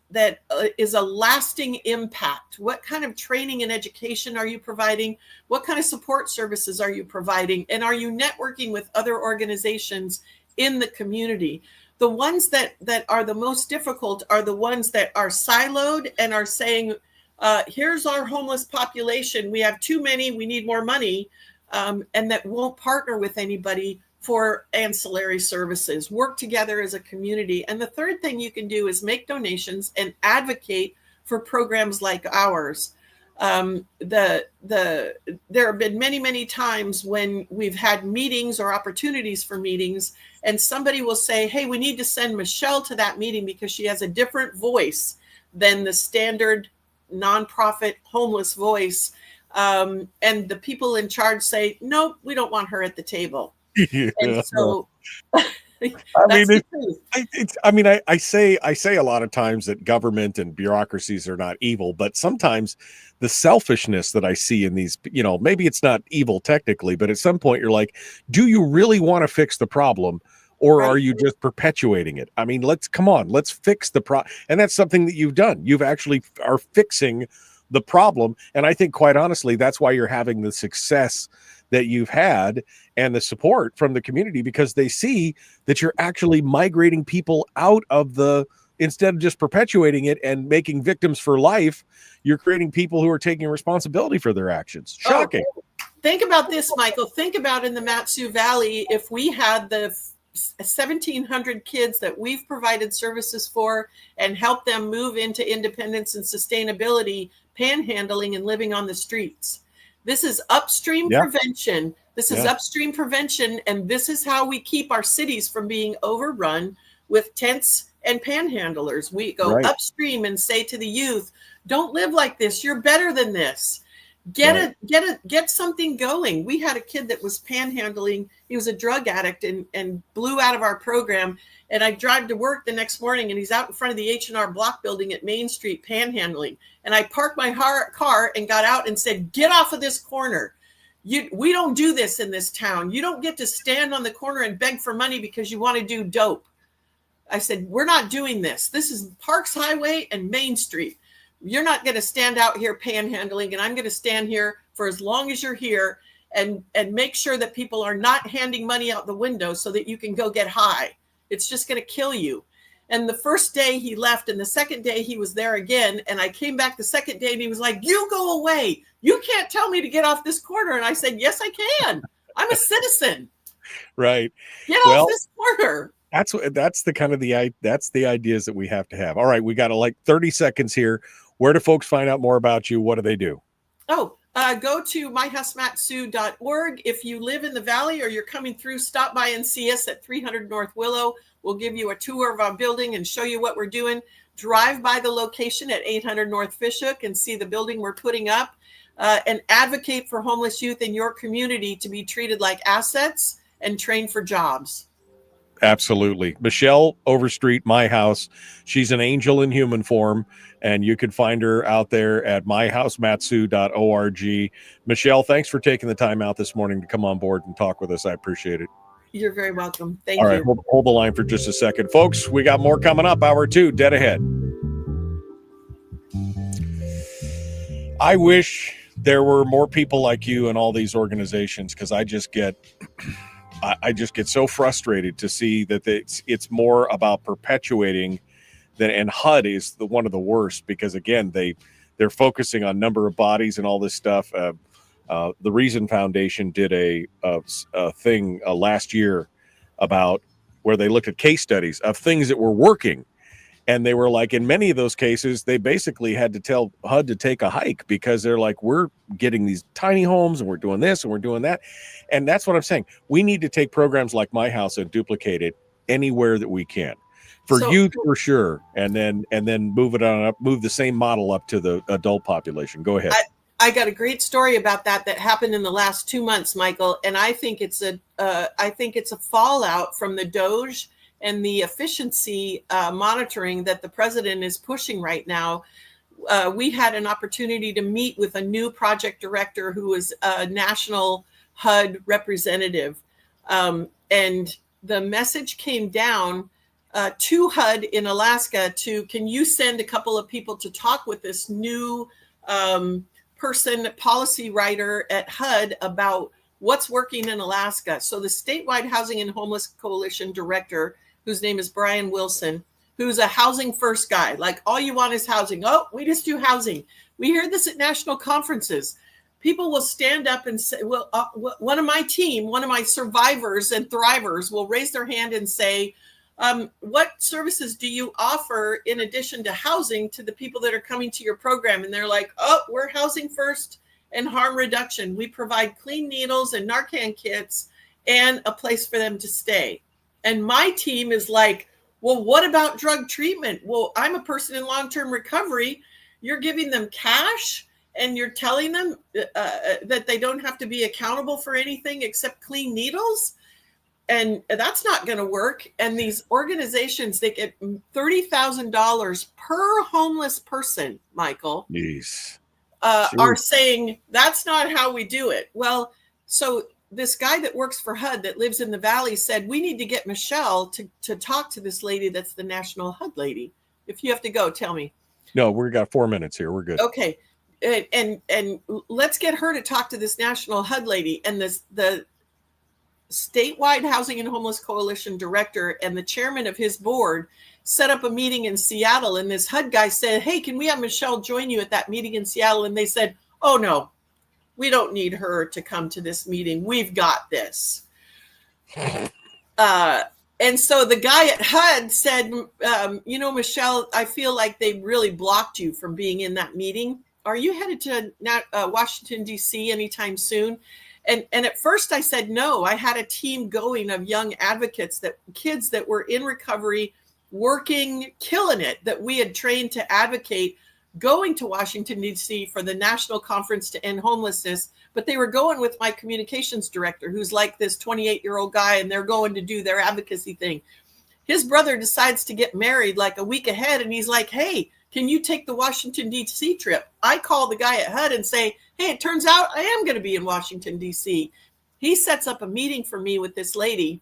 is a lasting impact? What kind of training and education are you providing? What kind of support services are you providing? And are you networking with other organizations in the community? The ones that are the most difficult are the ones that are siloed and are saying, here's our homeless population. We have too many. We need more money. and that won't partner with anybody for ancillary services. Work together as a community. And the third thing you can do is make donations and advocate for programs like ours. There have been many, many times when we've had meetings or opportunities for meetings, and somebody will say, hey, we need to send Michelle to that meeting because she has a different voice than the standard nonprofit homeless voice. And the people in charge say, nope, we don't want her at the table.
Yeah.
And so
I
that's
mean,
the truth.
I say a lot of times that government and bureaucracies are not evil, but sometimes the selfishness that I see in these, maybe it's not evil technically, but at some point you're like, do you really want to fix the problem? Or are you just perpetuating it? I mean, let's fix the problem. And that's something that you've done. You've actually are fixing the problem. And I think, quite honestly, that's why you're having the success that you've had and the support from the community, because they see that you're actually migrating people out of instead of just perpetuating it and making victims for life, you're creating people who are taking responsibility for their actions. Shocking.
Oh, think about this, Michael. Think about in the MatSu Valley, if we had the 1,700 kids that we've provided services for and helped them move into independence and sustainability, panhandling and living on the streets. This is upstream prevention. This is upstream prevention. And this is how we keep our cities from being overrun with tents and panhandlers. We go upstream and say to the youth, don't live like this. You're better than this. Get something going. We had a kid that was panhandling. He was a drug addict and blew out of our program. And I drive to work the next morning and he's out in front of the H&R Block building at Main Street panhandling. And I parked my car and got out and said, get off of this corner. We don't do this in this town. You don't get to stand on the corner and beg for money because you want to do dope. I said, we're not doing this. This is Parks Highway and Main Street. You're not going to stand out here panhandling, and I'm going to stand here for as long as you're here and make sure that people are not handing money out the window so that you can go get high. It's just going to kill you. And the first day he left, and the second day he was there again. And I came back the second day and he was like, you go away. You can't tell me to get off this corner. And I said, yes, I can. I'm a citizen.
Right.
Get off this corner.
That's the kind of that's the ideas that we have to have. All right. We got 30 seconds here. Where do folks find out more about you? What do they do?
Go to myhousematsu.org. If you live in the Valley or you're coming through, stop by and see us at 300 North Willow. We'll give you a tour of our building and show you what we're doing. Drive by the location at 800 North Fishhook and see the building we're putting up, and advocate for homeless youth in your community to be treated like assets and trained for jobs.
Absolutely. Michelle Overstreet, My House. She's an angel in human form, and you can find her out there at myhousematsu.org. Michelle, thanks for taking the time out this morning to come on board and talk with us. I appreciate it.
You're very welcome. Thank you.
All right, hold the line for just a second. Folks, we got more coming up. Hour 2, dead ahead. I wish there were more people like you in all these organizations, because I just get so frustrated to see that it's more about perpetuating and HUD is one of the worst, because again, they're focusing on number of bodies and all this stuff. The Reason Foundation did a thing last year about where they looked at case studies of things that were working. And they were like, in many of those cases, they basically had to tell HUD to take a hike, because they're like, we're getting these tiny homes and we're doing this and we're doing that. And that's what I'm saying. We need to take programs like My House and duplicate it anywhere that we can for youth, for sure. And then move it on up, move the same model up to the adult population. Go ahead.
I got a great story about that happened in the last 2 months, Michael. And I think it's a fallout from the DOGE and the efficiency monitoring that the president is pushing right now. We had an opportunity to meet with a new project director who is a national HUD representative. And the message came down to HUD in Alaska can you send a couple of people to talk with this new policy writer at HUD about what's working in Alaska. So the Statewide Housing and Homeless Coalition director, whose name is Bernadette Wilson, who's a housing first guy. Like, all you want is housing. Oh, we just do housing. We hear this at national conferences. people will stand up and say, well, one of my team, one of my survivors and thrivers will raise their hand and say, what services do you offer in addition to housing to the people that are coming to your program? And they're like, oh, we're housing first and harm reduction. We provide clean needles and Narcan kits and a place for them to stay. And my team is like, well, what about drug treatment? Well, I'm a person in long-term recovery. You're giving them cash and you're telling them that they don't have to be accountable for anything except clean needles. And that's not going to work. And these organizations, they get $30,000 per homeless person, Michael, are saying that's not how we do it. Well, so this guy that works for HUD that lives in the Valley said, we need to get Michelle to talk to this lady that's the National HUD lady. If you have to go, tell me.
No, we've got 4 minutes here. We're good.
Okay. And let's get her to talk to this National HUD lady. And the statewide Housing and Homeless Coalition director and the chairman of his board set up a meeting in Seattle. And this HUD guy said, hey, can we have Michelle join you at that meeting in Seattle? And they said, oh, no. We don't need her to come to this meeting. We've got this. And so the guy at HUD said, Michelle, I feel like they really blocked you from being in that meeting. Are you headed to Washington, D.C. anytime soon? And at first I said no. I had a team going of young advocates, kids that were in recovery, working, killing it, that we had trained to advocate, going to Washington, D.C. for the National Conference to End Homelessness, but they were going with my communications director, who's like this 28-year-old guy, and they're going to do their advocacy thing. His brother decides to get married like a week ahead, and he's like, hey, can you take the Washington, D.C. trip? I call the guy at HUD and say, hey, it turns out I am going to be in Washington, D.C. He sets up a meeting for me with this lady.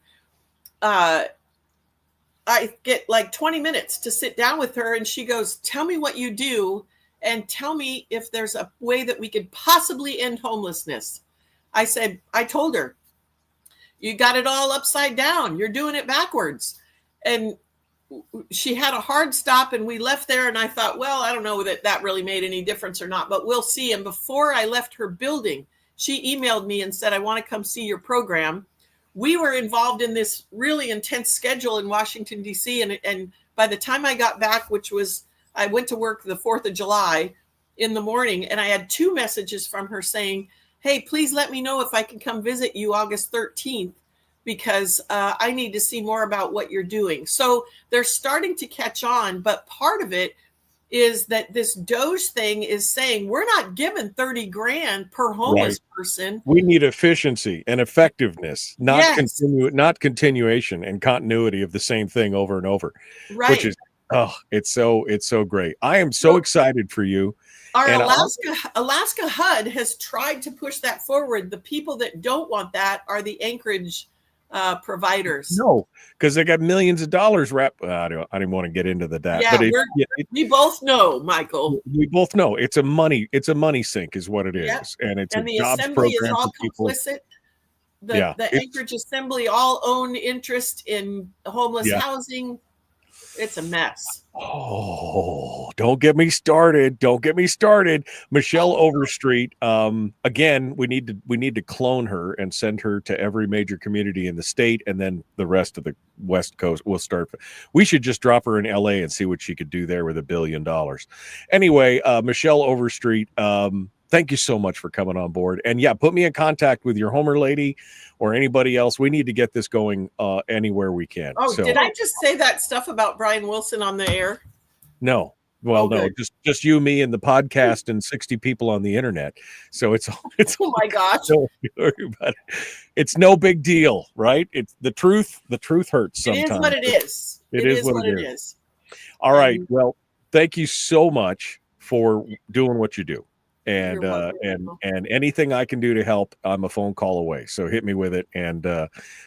I get like 20 minutes to sit down with her, and she goes, tell me what you do and tell me if there's a way that we could possibly end homelessness. I told her, you got it all upside down. You're doing it backwards. And she had a hard stop, and we left there, and I thought, well, I don't know that really made any difference or not, but we'll see. And before I left her building, she emailed me and said, I want to come see your program. We were involved in this really intense schedule in Washington, D.C. And by the time I got back, I went to work the 4th of July in the morning, and I had 2 messages from her saying, hey, please let me know if I can come visit you August 13th, because I need to see more about what you're doing. So they're starting to catch on, but part of it is that this Doge thing is saying we're not giving $30,000 per homeless person.
We need efficiency and effectiveness, not continuation and continuity of the same thing over and over.
Right.
Which is it's so great. I am so excited for you.
Our Alaska HUD has tried to push that forward. The people that don't want that are the Anchorage providers.
No, because they got millions of dollars wrapped. I didn't want to get into that.
Yeah,
but
we both know, Michael.
We both know it's a money sink is what it is.
Yep.
And it's
and
a
the
jobs
assembly
program
is all
for people.
complicit. The Anchorage Assembly all own interest in homeless housing. It's a mess.
Oh, don't get me started. Michelle Overstreet. Again, we need to clone her and send her to every major community in the state, and then the rest of the West Coast will start. We should just drop her in LA and see what she could do there with $1 billion. Anyway, Michelle Overstreet, thank you so much for coming on board. And yeah, put me in contact with your Homer lady or anybody else. We need to get this going anywhere we can.
Oh, did I just say that stuff about Brian Wilson on the air?
No. Well, no,
good.
just you, me, and the podcast, and 60 people on the internet. So it's
oh my gosh.
It's no big deal, right? It's the truth. The truth hurts sometimes.
It is what it is.
It is what it is. All right. Well, thank you so much for doing what you do. And anything I can do to help, I'm a phone call away. So hit me with it, and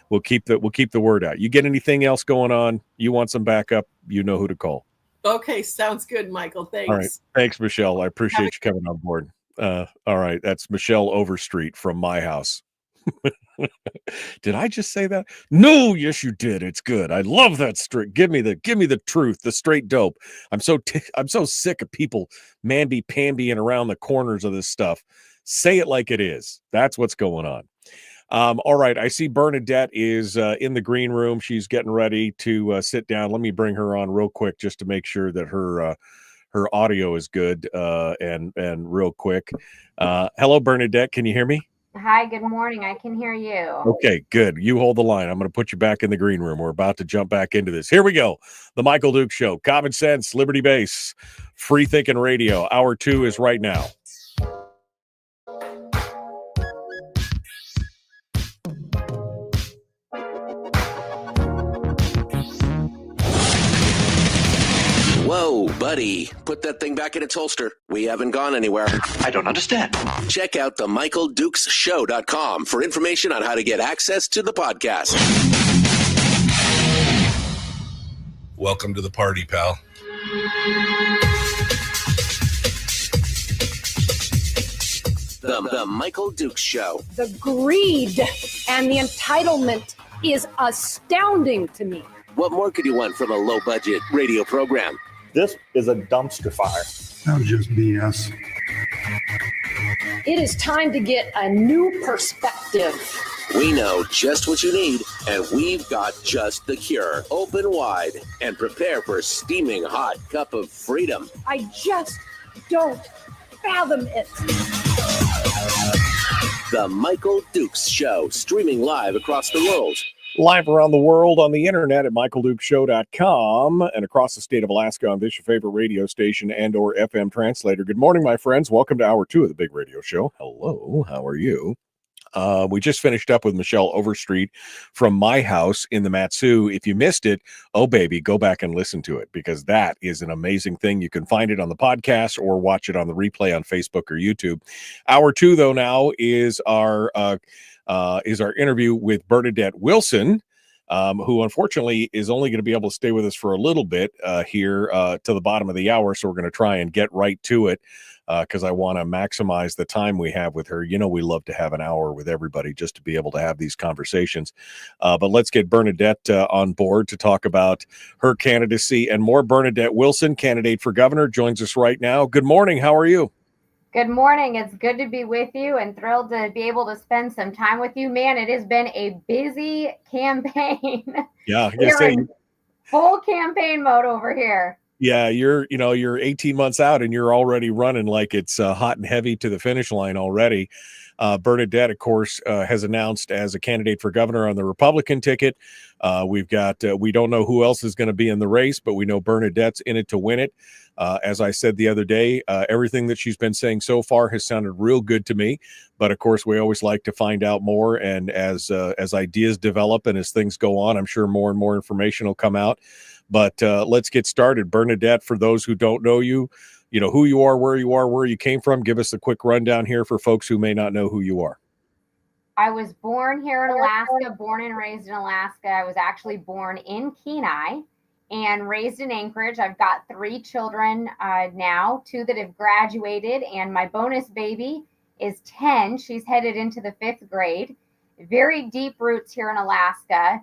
we'll keep the word out. You get anything else going on? You want some backup? You know who to call.
Okay, sounds good, Michael. Thanks.
All right, thanks, Michelle. I appreciate you coming on board. All right, that's Michelle Overstreet from my house. Did I just say that? No, yes, you did. It's good. I love that straight. Give me the truth, the straight dope. I'm so sick of people mamby-pambying around the corners of this stuff. Say it like it is. That's what's going on. All right. I see Bernadette is in the green room. She's getting ready to sit down. Let me bring her on real quick just to make sure that her audio is good and real quick. Hello, Bernadette. Can you hear me?
Hi, good morning. I can hear you.
Okay, good. You hold the line. I'm going to put you back in the green room. We're about to jump back into this. Here we go. The Michael Duke Show. Common sense, liberty base, free thinking radio. Hour 2 is right now.
Whoa, buddy. Put that thing back in its holster. We haven't gone anywhere.
I don't understand.
Check out the MichaelDukesShow.com for information on how to get access to the podcast.
Welcome to the party, pal.
The Michael Dukes Show.
The greed and the entitlement is astounding to me.
What more could you want from a low-budget radio program?
This is a dumpster fire.
That's just BS.
It is time to get a new perspective.
We know just what you need, and we've got just the cure. Open wide and prepare for a steaming hot cup of freedom.
I just don't fathom it.
The Michael Dukes Show, streaming live across the world.
Live around the world on the internet at MichaelDukesShow.com and across the state of Alaska on this your favorite radio station and or FM translator. Good morning, my friends. Welcome to hour 2 of the big radio show. Hello, how are you? We just finished up with Michelle Overstreet from my house in the MatSu. If you missed it, oh baby, go back and listen to it because that is an amazing thing. You can find it on the podcast or watch it on the replay on Facebook or YouTube. Hour 2 though now is our interview with Bernadette Wilson, who unfortunately is only going to be able to stay with us for a little bit here to the bottom of the hour. So we're going to try and get right to it because I want to maximize the time we have with her. You know, we love to have an hour with everybody just to be able to have these conversations. But let's get Bernadette on board to talk about her candidacy and more. Bernadette Wilson, candidate for governor, joins us right now. Good morning. How are you?
Good morning. It's good to be with you and thrilled to be able to spend some time with you. Man, it has been a busy campaign.
Yeah,
We're in full campaign mode over here.
Yeah, you're 18 months out and you're already running like it's hot and heavy to the finish line already. Bernadette, of course, has announced as a candidate for governor on the Republican ticket. We don't know who else is going to be in the race, but we know Bernadette's in it to win it. As I said the other day, everything that she's been saying so far has sounded real good to me. But of course, we always like to find out more. And as ideas develop and as things go on, I'm sure more and more information will come out. But let's get started. Bernadette, for those who don't know you, you know who you are, where you came from. Give us a quick rundown here for folks who may not know who you are.
I was born here in Alaska, born and raised in Alaska. I was actually born in Kenai and raised in Anchorage. I've got 3 children now, 2 that have graduated, and my bonus baby is 10. She's headed into the 5th grade. Very deep roots here in Alaska.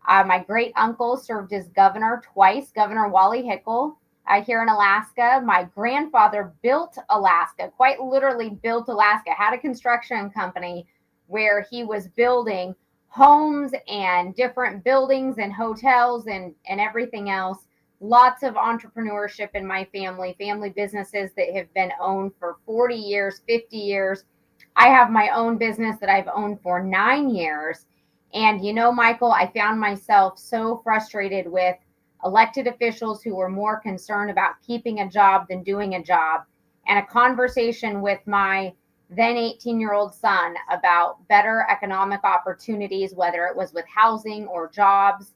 My great uncle served as governor twice, Governor Wally Hickel. Here in Alaska, my grandfather built Alaska, quite literally built Alaska, had a construction company where he was building homes and different buildings and hotels and everything else. Lots of entrepreneurship in my family businesses that have been owned for 40 years, 50 years. I have my own business that I've owned for 9 years. And you know, Michael, I found myself so frustrated with elected officials who were more concerned about keeping a job than doing a job. And a conversation with my then 18-year-old son about better economic opportunities, whether it was with housing or jobs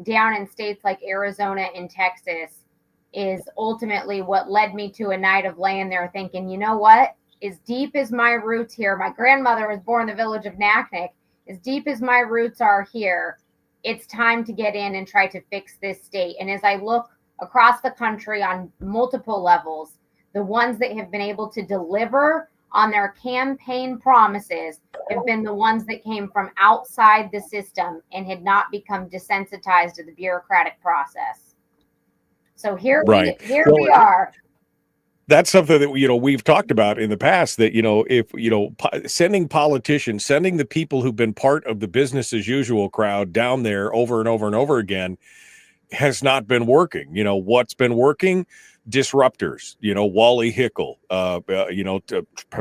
down in states like Arizona and Texas, is ultimately what led me to a night of laying there thinking, you know what, as deep as my roots here, my grandmother was born in the village of Naknek, as deep as my roots are here, it's time to get in and try to fix this state. And as I look across the country on multiple levels, the ones that have been able to deliver on their campaign promises have been the ones that came from outside the system and had not become desensitized to the bureaucratic process. So here we are.
That's something that we've talked about in the past, that if sending politicians, sending the people who've been part of the business as usual crowd down there over and over and over again has not been working. What's been working? Disruptors, Wally Hickel,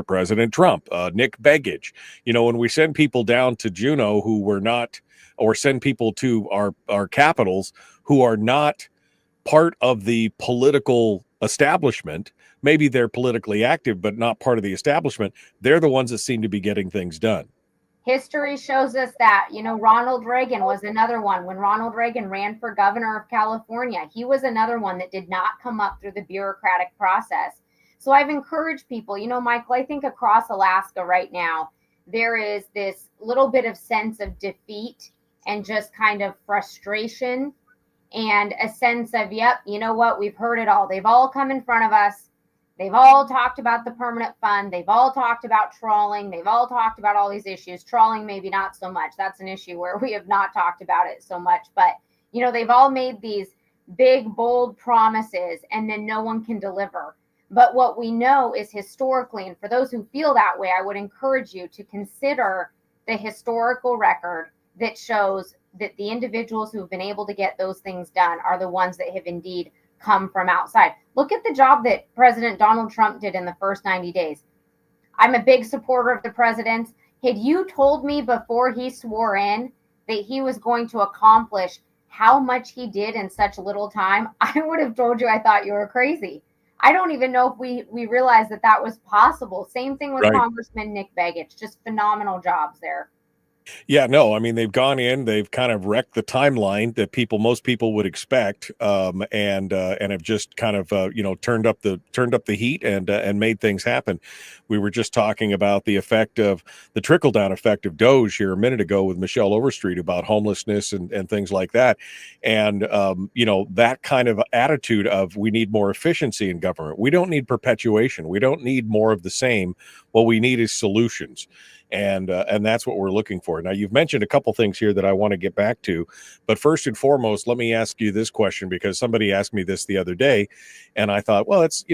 President Trump, Nick Begich. When we send people down to Juneau who were not, or send people to our capitals who are not part of the political establishment, maybe they're politically active, but not part of the establishment, they're the ones that seem to be getting things done.
History shows us that, Ronald Reagan was another one. When Ronald Reagan ran for governor of California, he was another one that did not come up through the bureaucratic process. So I've encouraged people, Michael, I think across Alaska right now, there is this little bit of sense of defeat and just kind of frustration and a sense of, yep, you know what, we've heard it all. They've all come in front of us. They've all talked about the permanent fund. They've all talked about trawling. They've all talked about all these issues. Trawling, maybe not so much. That's an issue where we have not talked about it so much. But, they've all made these big, bold promises, and then no one can deliver. But what we know is historically, and for those who feel that way, I would encourage you to consider the historical record that shows that the individuals who have been able to get those things done are the ones that have indeed come from outside. Look at the job that President Donald Trump did in the first 90 days. I'm a big supporter of the president's. Had you told me before he swore in that he was going to accomplish how much he did in such little time, I would have told you I thought you were crazy. I don't even know if we realized that was possible. Same thing with Congressman Nick Begich. Just phenomenal jobs there.
Yeah, no, I mean, they've gone in, they've kind of wrecked the timeline that most people would expect, and have just kind of turned up the heat and made things happen. We were just talking about the trickle down effect of Doge here a minute ago with Michelle Overstreet about homelessness and things like that, and that kind of attitude of, we need more efficiency in government. We don't need perpetuation. We don't need more of the same. What we need is solutions. And that's what we're looking for. Now, you've mentioned a couple things here that I want to get back to, but first and foremost, let me ask you this question, because somebody asked me this the other day, and I thought, well, it's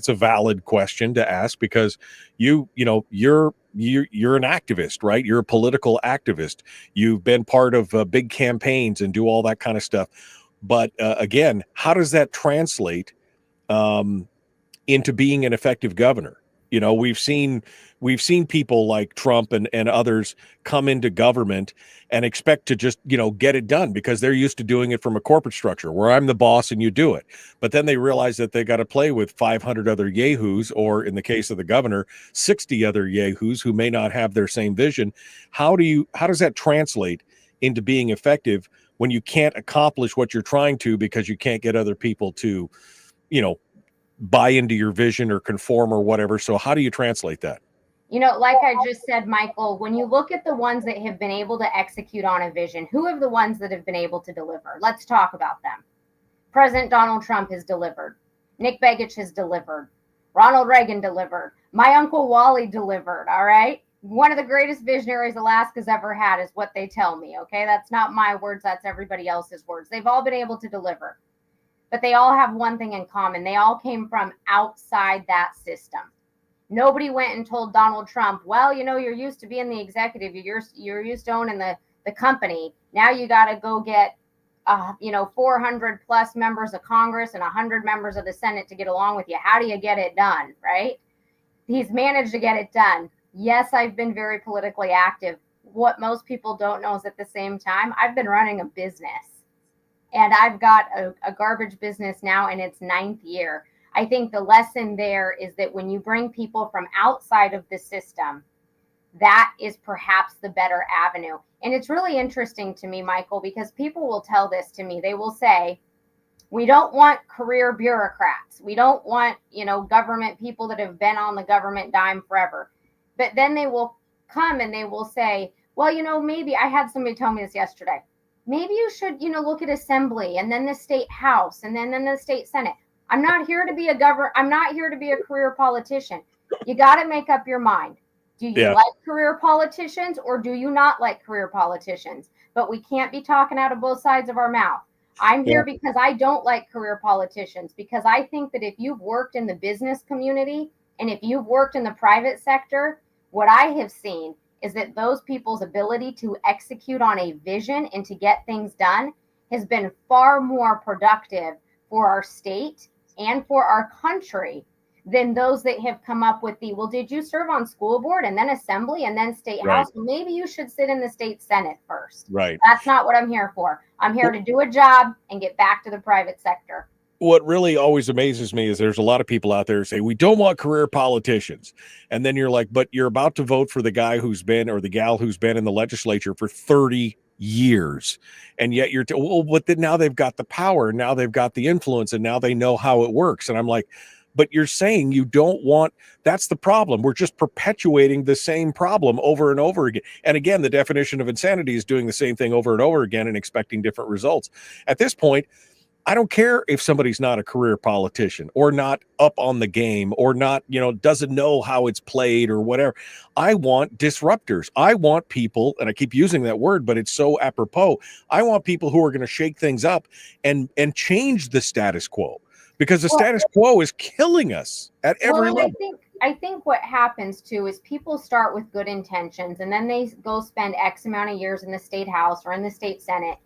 a valid question to ask, because you're an activist, right? You're a political activist. You've been part of big campaigns and do all that kind of stuff. But again, how does that translate into being an effective governor? We've seen people like Trump and others come into government and expect to just, get it done because they're used to doing it from a corporate structure where I'm the boss and you do it. But then they realize that they got to play with 500 other yahoos, or in the case of the governor, 60 other yahoos who may not have their same vision. How does that translate into being effective when you can't accomplish what you're trying to because you can't get other people to, buy into your vision or conform or whatever? So how do you translate that?
Like I just said, Michael, when you look at the ones that have been able to execute on a vision, who are the ones that have been able to deliver? Let's talk about them. President Donald Trump has delivered. Nick Begich has delivered. Ronald Reagan delivered. My Uncle Wally delivered, all right? One of the greatest visionaries Alaska's ever had is what they tell me, okay? That's not my words, that's everybody else's words. They've all been able to deliver. But they all have one thing in common. They all came from outside that system. Nobody went and told Donald Trump, well, you're used to being the executive. You're used to owning the company. Now you got to go get, 400 plus members of Congress and 100 members of the Senate to get along with you. How do you get it done, right? He's managed to get it done. Yes, I've been very politically active. What most people don't know is at the same time, I've been running a business. And I've got a garbage business now in its 9th year. I think the lesson there is that when you bring people from outside of the system, that is perhaps the better avenue. And it's really interesting to me, Michael, because people will tell this to me. They will say, we don't want career bureaucrats. We don't want, government people that have been on the government dime forever. But then they will come and they will say, well, maybe I had somebody tell me this yesterday. Maybe you should, look at assembly and then the state house and then the state senate. I'm not here to be I'm not here to be a career politician. You got to make up your mind. Do you like career politicians or do you not like career politicians? But we can't be talking out of both sides of our mouth. I'm here because I don't like career politicians, because I think that if you've worked in the business community and if you've worked in the private sector, what I have seen is that those people's ability to execute on a vision and to get things done has been far more productive for our state and for our country than those that have come up with the, well, did you serve on school board and then assembly and then state house? Well, maybe you should sit in the state senate first.
Right.
That's not what I'm here for. I'm here to do a job and get back to the private sector.
What really always amazes me is there's a lot of people out there who say, we don't want career politicians. And then you're like, but you're about to vote for the guy who's been, or the gal who's been in the legislature for 30 years. And yet you're, but now they've got the power. Now they've got the influence, and now they know how it works. And I'm like, but you're saying you don't want, that's the problem. We're just perpetuating the same problem over and over again. And again, the definition of insanity is doing the same thing over and over again and expecting different results. At this point, I don't care if somebody's not a career politician or not up on the game or not, doesn't know how it's played or whatever. I want disruptors. I want people, and I keep using that word, but it's so apropos. I want people who are going to shake things up and change the status quo, because the status quo is killing us at every level.
I think what happens too is people start with good intentions, and then they go spend X amount of years in the state house or in the state senate.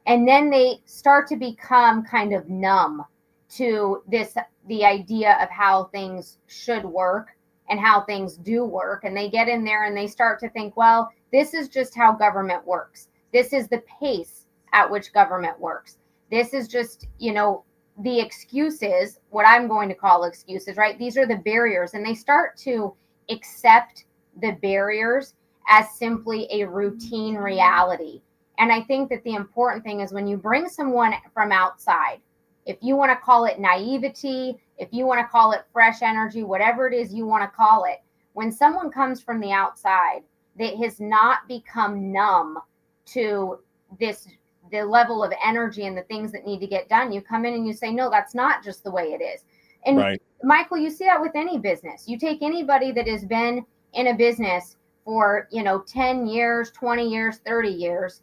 And then they start to become kind of numb to the idea of how things should work and how things do work. And they get in there and they start to think, well, this is just how government works. This is the pace at which government works. This is just, the excuses, what I'm going to call excuses, right? These are the barriers. And they start to accept the barriers as simply a routine reality. And I think that the important thing is when you bring someone from outside, if you want to call it naivety, if you want to call it fresh energy, whatever it is you want to call it, when someone comes from the outside that has not become numb to the level of energy and the things that need to get done, you come in and you say, no, that's not just the way it is. And right. Michael, you see that with any business. You take anybody that has been in a business for, 10 years, 20 years, 30 years,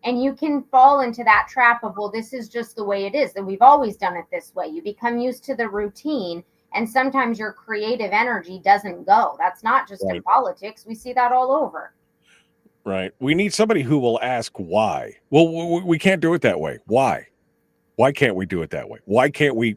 and you can fall into that trap of, well, this is just the way it is, that we've always done it this way. You become used to the routine, and sometimes your creative energy doesn't go. That's not just in politics. We see that all over.
Right. We need somebody who will ask why. Well, we can't do it that way. Why? Why can't we do it that way? Why can't we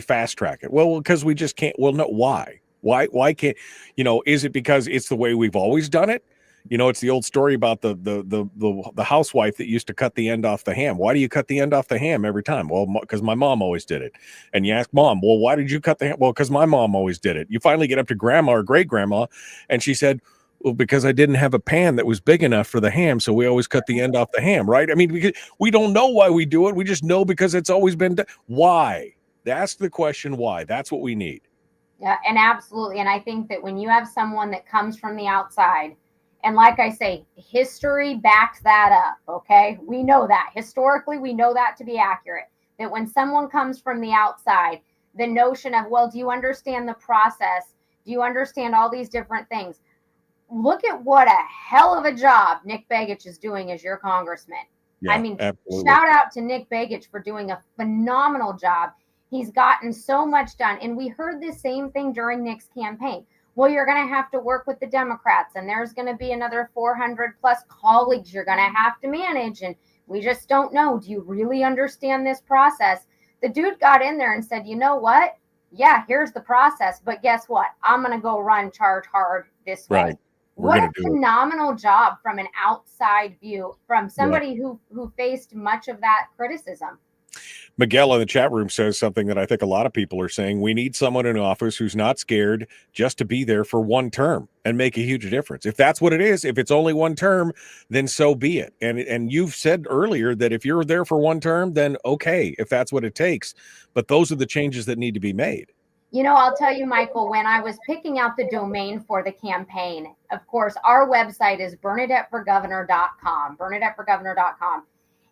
fast track it? Well, because we just can't. Well, no, why? Why can't, is it because it's the way we've always done it? It's the old story about the housewife that used to cut the end off the ham. Why do you cut the end off the ham every time? Well, because my mom always did it. And you ask mom, well, why did you cut the ham? Well, because my mom always did it. You finally get up to grandma or great grandma, and she said, well, because I didn't have a pan that was big enough for the ham, so we always cut the end off the ham, right? I mean, we don't know why we do it. We just know because it's always been done. Why? Ask the question why. That's what we need.
Yeah, and absolutely. And I think that when you have someone that comes from the outside, and like I say, history backs that up, okay? We know that. Historically, we know that to be accurate. That when someone comes from the outside, the notion of, well, do you understand the process? Do you understand all these different things? Look at what a hell of a job Nick Begich is doing as your congressman.
Yeah,
I mean,
absolutely.
Shout out to Nick Begich for doing a phenomenal job. He's gotten so much done. And we heard the same thing during Nick's campaign. Well, you're going to have to work with the Democrats, and there's going to be another 400 plus colleagues you're going to have to manage. And we just don't know. Do you really understand this process? The dude got in there and said, you know what? Yeah, here's the process. But guess what? I'm going to go charge hard this way.
Right.
What a phenomenal job from an outside view, from somebody who faced much of that criticism.
Miguel in the chat room says something that I think a lot of people are saying. We need someone in office who's not scared just to be there for one term and make a huge difference. If that's what it is, if it's only one term, then so be it. And you've said earlier that if you're there for one term, then okay, if that's what it takes. But those are the changes that need to be made.
I'll tell you, Michael, when I was picking out the domain for the campaign, of course, our website is BernadetteForGovernor.com, BernadetteForGovernor.com.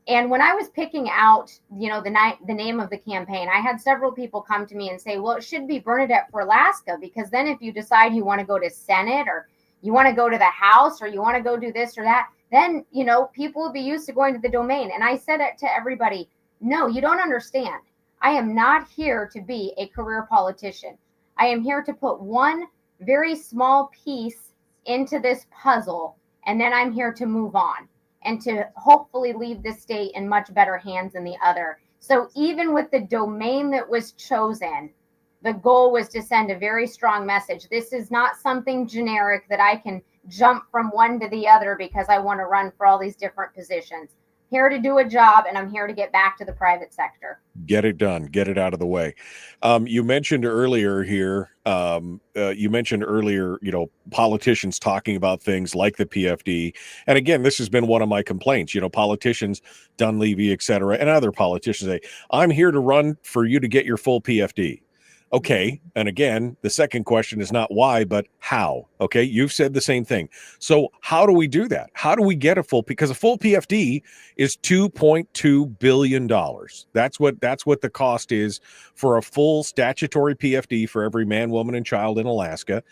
And when I was picking out, the name of the campaign, I had several people come to me and say, well, it should be Bernadette for Alaska, because then if you decide you want to go to Senate or you want to go to the House or you want to go do this or that, then, people will be used to going to the domain. And I said it to everybody, No, you don't understand. I am not here to be a career politician. I am here to put one very small piece into this puzzle, and then I'm here to move on and to hopefully leave this state in much better hands than the other. So even with the domain that was chosen, the goal was to send a very strong message. This is not something generic that I can jump from one to the other because I want to run for all these different positions. Here to do a job, and I'm here to get back to the private sector.
Get it done. Get it out of the way. You mentioned earlier here, politicians talking about things like the PFD. And again, this has been one of my complaints. Politicians, Dunleavy, et cetera, and other politicians say, I'm here to run for you to get your full PFD. Okay. And again, the second question is not why, but how. Okay. You've said the same thing. So how do we do that? How do we get because a full PFD is $2.2 billion. That's what the cost is for a full statutory PFD for every man, woman, and child in Alaska.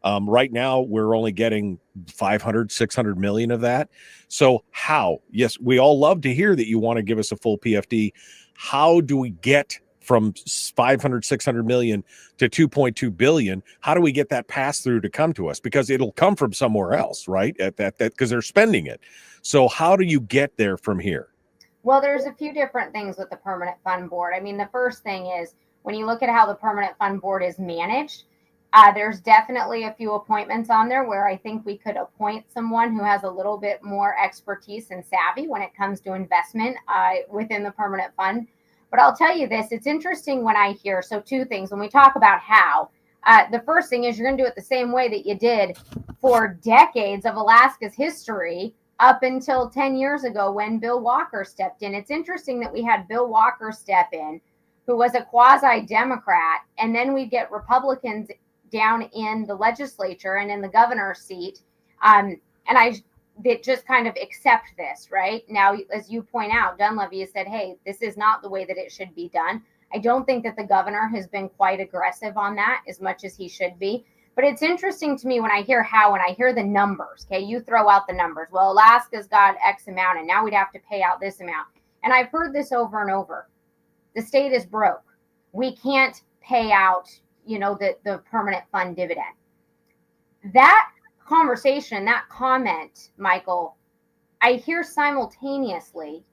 Right now, we're only getting 600 million of that. So how? Yes, we all love to hear that you want to give us a full PFD. How do we get from 600 million to 2.2 billion? How do we get that pass through to come to us? Because it'll come from somewhere else, right? At that because they're spending it. So how do you get there from here?
Well, there's a few different things with the Permanent Fund Board. I mean, the first thing is when you look at how the Permanent Fund Board is managed, there's definitely a few appointments on there where I think we could appoint someone who has a little bit more expertise and savvy when it comes to investment within the Permanent Fund. But I'll tell you this, it's interesting when I hear, so two things, when we talk about how, the first thing is you're going to do it the same way that you did for decades of Alaska's history up until 10 years ago when Bill Walker stepped in. It's interesting that we had Bill Walker step in, who was a quasi-Democrat, and then we get Republicans down in the legislature and in the governor's seat. That just kind of accept this, right? Now, as you point out, Dunleavy has said, hey, this is not the way that it should be done. I don't think that the governor has been quite aggressive on that as much as he should be. But it's interesting to me when I hear how, when I hear the numbers, okay, you throw out the numbers. Well, Alaska's got X amount, and now we'd have to pay out this amount. And I've heard this over and over. The state is broke. We can't pay out, the permanent fund dividend. That conversation, that comment, Michael, I hear simultaneously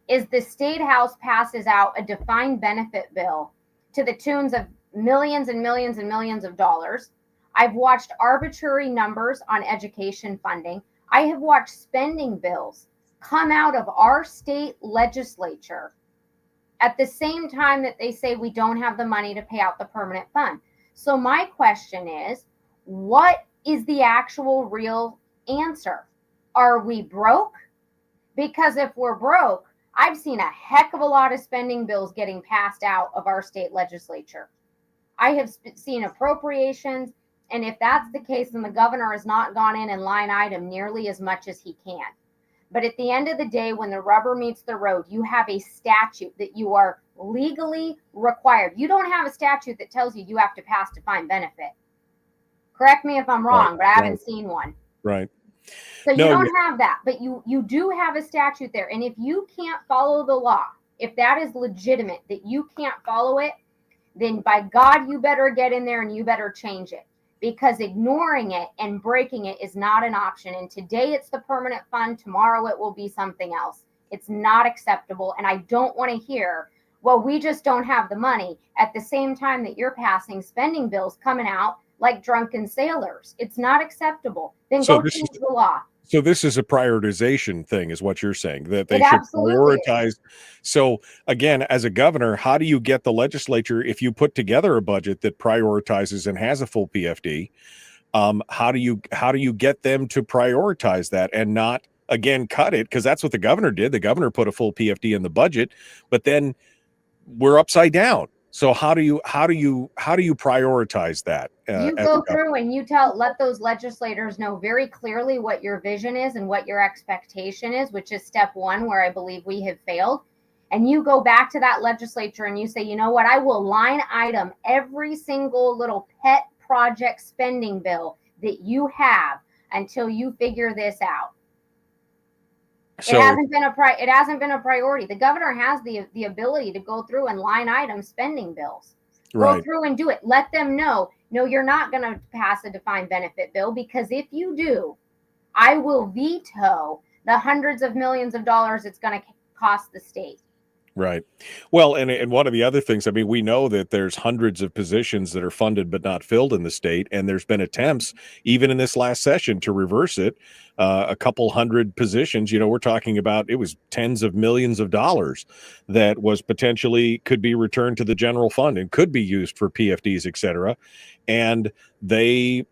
is the State House passes out a defined benefit bill to the tunes of millions and millions and millions of dollars. I've watched arbitrary numbers on education funding. I have watched spending bills come out of our state legislature at the same time that they say we don't have the money to pay out the permanent fund. So my question is, what is the actual real answer? Are we broke? Because if we're broke, I've seen a heck of a lot of spending bills getting passed out of our state legislature. I have seen appropriations, and if that's the case, then the governor has not gone in and line item nearly as much as he can. But at the end of the day, when the rubber meets the road, you have a statute that you are legally required. You don't have a statute that tells you have to pass defined benefit. Correct me if I'm wrong, but I haven't seen one.
Right.
So you don't have that, but you do have a statute there. And if you can't follow the law, if that is legitimate, that you can't follow it, then by God, you better get in there and you better change it. Because ignoring it and breaking it is not an option. And today it's the permanent fund. Tomorrow it will be something else. It's not acceptable. And I don't want to hear, well, we just don't have the money at the same time that you're passing spending bills coming out like drunken sailors. It's not acceptable. Then go change the law.
So this is a prioritization thing, is what you're saying, that they
It
should
absolutely
prioritize.
is.
So again, as a governor, how do you get the legislature, if you put together a budget that prioritizes and has a full PFD, how do you get them to prioritize that and not, again, cut it? Because that's what the governor did. The governor put a full PFD in the budget, but then we're upside down. So how do you prioritize that?
You go through and you let those legislators know very clearly what your vision is and what your expectation is, which is step one, where I believe we have failed. And you go back to that legislature and you say, you know what, I will line item every single little pet project spending bill that you have until you figure this out.
So
it hasn't been a priority. The governor has the ability to go through and line item spending bills. Go through and do it. Let them know, no, you're not going to pass a defined benefit bill, because if you do, I will veto the hundreds of millions of dollars it's going to cost the state.
Right. Well, and one of the other things, I mean, we know that there's hundreds of positions that are funded but not filled in the state, and there's been attempts, even in this last session, to reverse it. A couple hundred positions, we're talking about, it was tens of millions of dollars that was potentially could be returned to the general fund and could be used for PFDs, et cetera. And they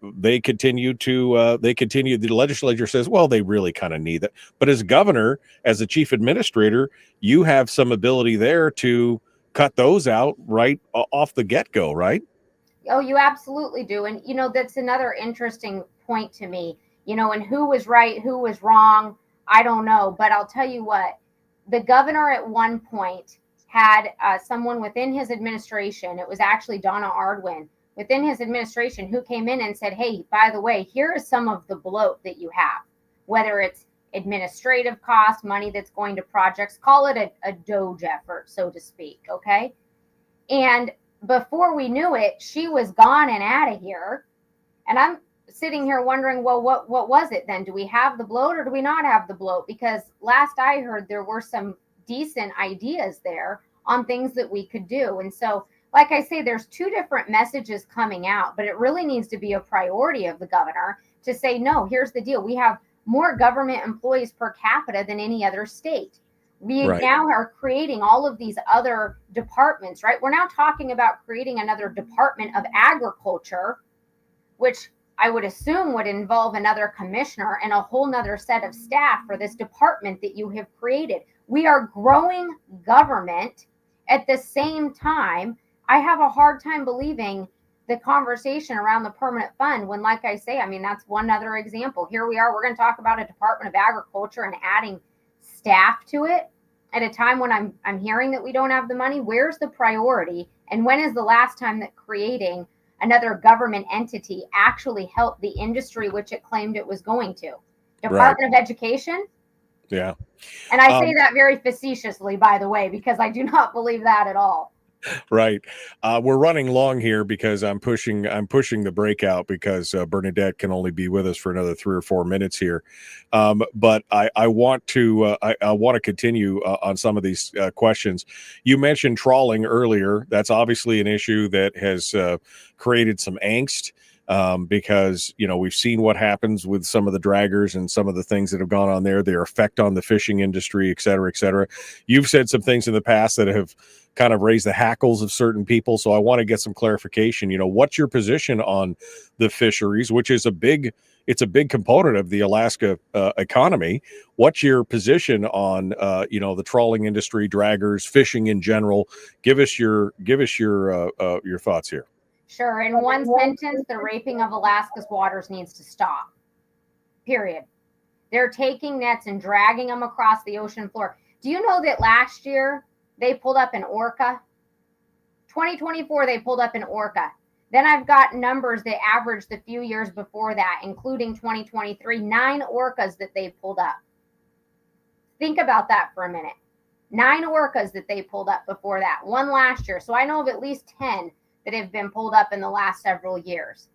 continue to the legislature says, well, they really kind of need that. But as governor, as a chief administrator, you have some ability there to cut those out right off the get-go, right?
Oh, you absolutely do. And, that's another interesting point to me, and who was right, who was wrong, I don't know. But I'll tell you what, the governor at one point had someone within his administration, it was actually Donna Ardwin, within his administration, who came in and said, hey, by the way, here is some of the bloat that you have, whether it's administrative cost, money that's going to projects, call it a Doge effort, so to speak. Okay. And before we knew it, she was gone and out of here. And I'm sitting here wondering, well, what was it then? Do we have the bloat or do we not have the bloat? Because last I heard, there were some decent ideas there on things that we could do. And so, like I say, there's two different messages coming out, but it really needs to be a priority of the governor to say, no, here's the deal. We have more government employees per capita than any other state. We now are creating all of these other departments, right? We're now talking about creating another department of agriculture, which I would assume would involve another commissioner and a whole nother set of staff for this department that you have created. We are growing government at the same time. I have a hard time believing the conversation around the permanent fund when, like I say, I mean, that's one other example. Here we are, we're going to talk about a Department of Agriculture and adding staff to it at a time when I'm hearing that we don't have the money. Where's the priority? And when is the last time that creating another government entity actually helped the industry, which it claimed it was going to? Department of Education?
Yeah.
And I say that very facetiously, by the way, because I do not believe that at all.
Right. We're running long here because I'm pushing the breakout because Bernadette can only be with us for another 3 or 4 minutes here. But I want to continue on some of these questions. You mentioned trawling earlier. That's obviously an issue that has created some angst. Because, we've seen what happens with some of the draggers and some of the things that have gone on there, their effect on the fishing industry, et cetera, et cetera. You've said some things in the past that have kind of raised the hackles of certain people. So I want to get some clarification. What's your position on the fisheries, which is it's a big component of the Alaska economy. What's your position on, the trawling industry, draggers, fishing in general? Give us your thoughts here.
Sure. In one sentence, the raping of Alaska's waters needs to stop. Period. They're taking nets and dragging them across the ocean floor. Do you know that last year they pulled up an orca? 2024, they pulled up an orca. Then I've got numbers that averaged the few years before that, including 2023, 9 orcas that they pulled up. Think about that for a minute. 9 orcas that they pulled up before that, 1 last year. So I know of at least 10 that have been pulled up in the last several years.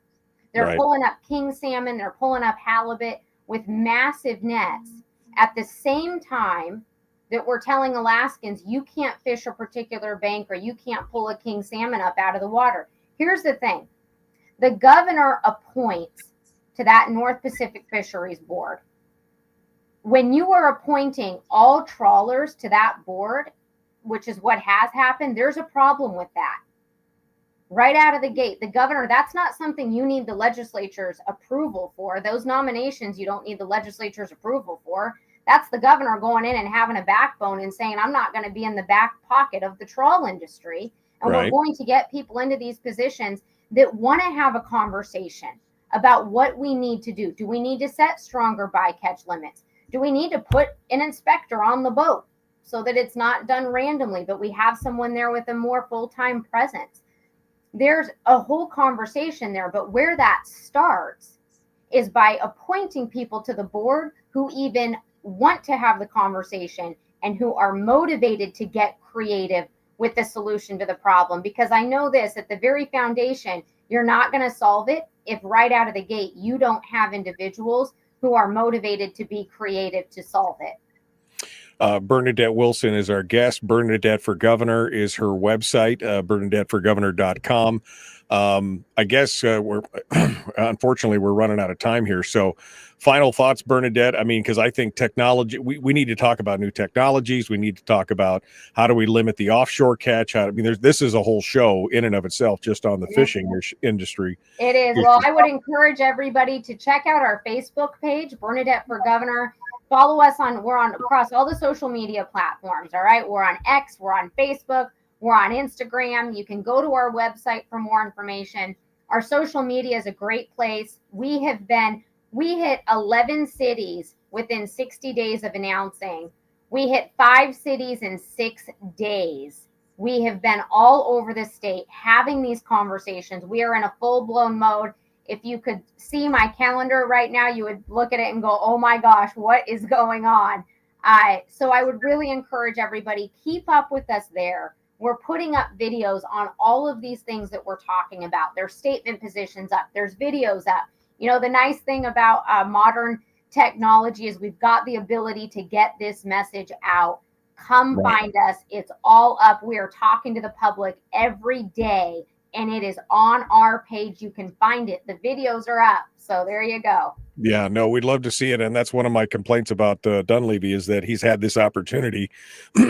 They're pulling up king salmon, they're pulling up halibut with massive nets at the same time that we're telling Alaskans, you can't fish a particular bank or you can't pull a king salmon up out of the water. Here's the thing. The governor appoints to that North Pacific Fisheries Board. When you are appointing all trawlers to that board, which is what has happened, there's a problem with that. Right out of the gate, the governor, that's not something you need the legislature's approval for. Those nominations you don't need the legislature's approval for. That's the governor going in and having a backbone and saying, I'm not going to be in the back pocket of the trawl industry. And we're going to get people into these positions that want to have a conversation about what we need to do. Do we need to set stronger bycatch limits? Do we need to put an inspector on the boat so that it's not done randomly, but we have someone there with a more full-time presence? There's a whole conversation there, but where that starts is by appointing people to the board who even want to have the conversation and who are motivated to get creative with the solution to the problem. Because I know this, at the very foundation, you're not going to solve it if right out of the gate you don't have individuals who are motivated to be creative to solve it.
Bernadette Wilson is our guest. Bernadette for Governor is her website, bernadetteforgovernor.com. I guess we're unfortunately we're running out of time here. So final thoughts, Bernadette. I mean, because I think technology, we need to talk about new technologies. We need to talk about how do we limit the offshore catch. This is a whole show in and of itself just on the fishing industry.
It is. Well, I would encourage everybody to check out our Facebook page, Bernadette for Governor. Follow us we're on across all the social media platforms. All right. We're on X, we're on Facebook, we're on Instagram. You can go to our website for more information. Our social media is a great place. We hit 11 cities within 60 days of announcing. We hit 5 cities in 6 days. We have been all over the state having these conversations. We are in a full-blown mode. If you could see my calendar right now, you would look at it and go, oh my gosh, what is going on? So I would really encourage everybody, keep up with us there. We're putting up videos on all of these things that we're talking about. There's statement positions up. There's videos up. You know, the nice thing about modern technology is we've got the ability to get this message out. Come find us. It's all up. We are talking to the public every day, and it is on our page. You can find it. The videos are up. So there you go.
Yeah, no, we'd love to see it. And that's one of my complaints about Dunleavy is that he's had this opportunity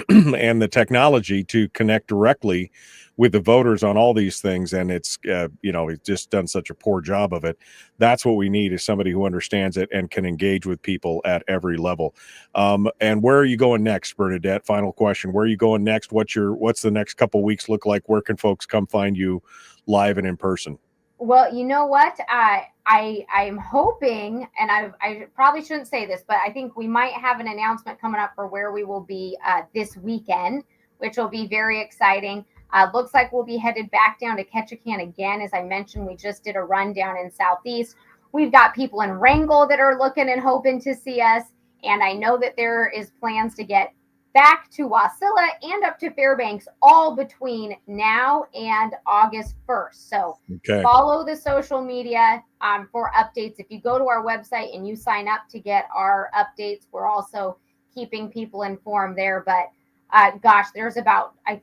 and the technology to connect directly with the voters on all these things. And it's, he's just done such a poor job of it. That's what we need is somebody who understands it and can engage with people at every level. And where are you going next, Bernadette? Final question. Where are you going next? What's the next couple of weeks look like? Where can folks come find you live and in person?
Well, you know what? I'm hoping, and I probably shouldn't say this, but I think we might have an announcement coming up for where we will be this weekend, which will be very exciting. Looks like we'll be headed back down to Ketchikan again. As I mentioned, we just did a run down in Southeast. We've got people in Wrangell that are looking and hoping to see us. And I know that there is plans to get back to Wasilla and up to Fairbanks all between now and August 1st. So follow the social media for updates. If you go to our website and you sign up to get our updates, we're also keeping people informed there. But there's about, I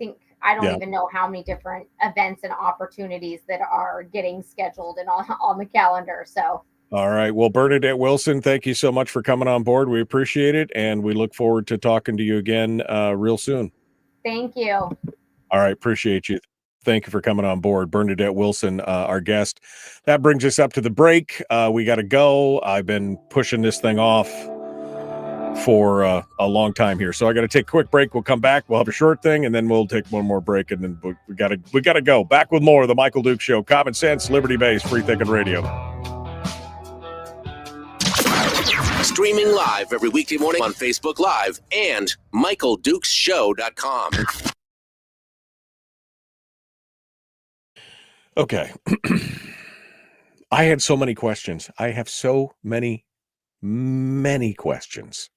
don't even know how many different events and opportunities that are getting scheduled and on the calendar. So.
All right. Well, Bernadette Wilson, thank you so much for coming on board. We appreciate it. And we look forward to talking to you again real soon.
Thank you.
All right. Appreciate you. Thank you for coming on board. Bernadette Wilson, our guest. That brings us up to the break. We got to go. I've been pushing this thing off for a long time here. So I got to take a quick break. We'll come back. We'll have a short thing and then we'll take one more break. And then we got to go. Back with more of the Michael Duke Show. Common sense, liberty-based, free thinking radio.
Streaming live every weekday morning on Facebook Live and MichaelDukesShow.com.
Okay. I had so many questions. I have so many questions.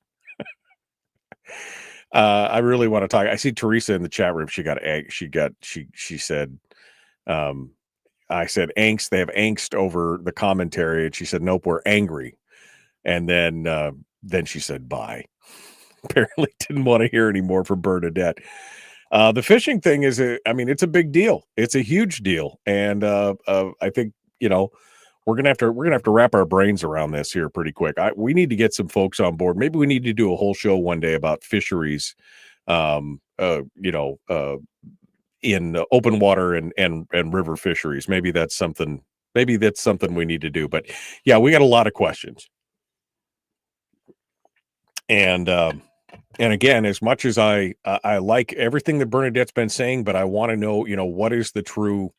I really want to talk. I see Teresa in the chat room. She said, I said angst. They have angst over the commentary. And she said, nope, we're angry. And then she said, bye. Apparently didn't want to hear any more from Bernadette. The fishing thing is, it's a big deal. It's a huge deal. And I think, we're going to have to wrap our brains around this here pretty quick. We need to get some folks on board. Maybe we need to do a whole show one day about fisheries, in open water and river fisheries. Maybe that's something we need to do. But yeah, we got a lot of questions. And again, as much as I like everything that Bernadette's been saying, but I want to know, what is the true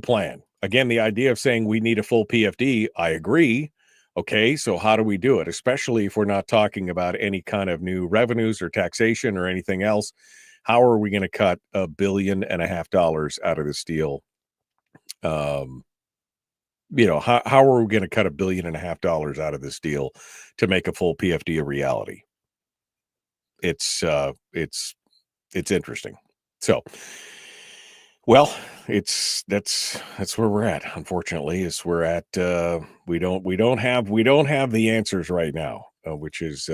plan? Again, the idea of saying we need a full PFD, I agree. Okay, so how do we do it? Especially if we're not talking about any kind of new revenues or taxation or anything else. How are we going to cut $1.5 billion out of this deal? how are we going to cut $1.5 billion out of this deal to make a full PFD a reality? It's interesting. So, well, that's where we're at. Unfortunately, is we're at we don't have the answers right now, which is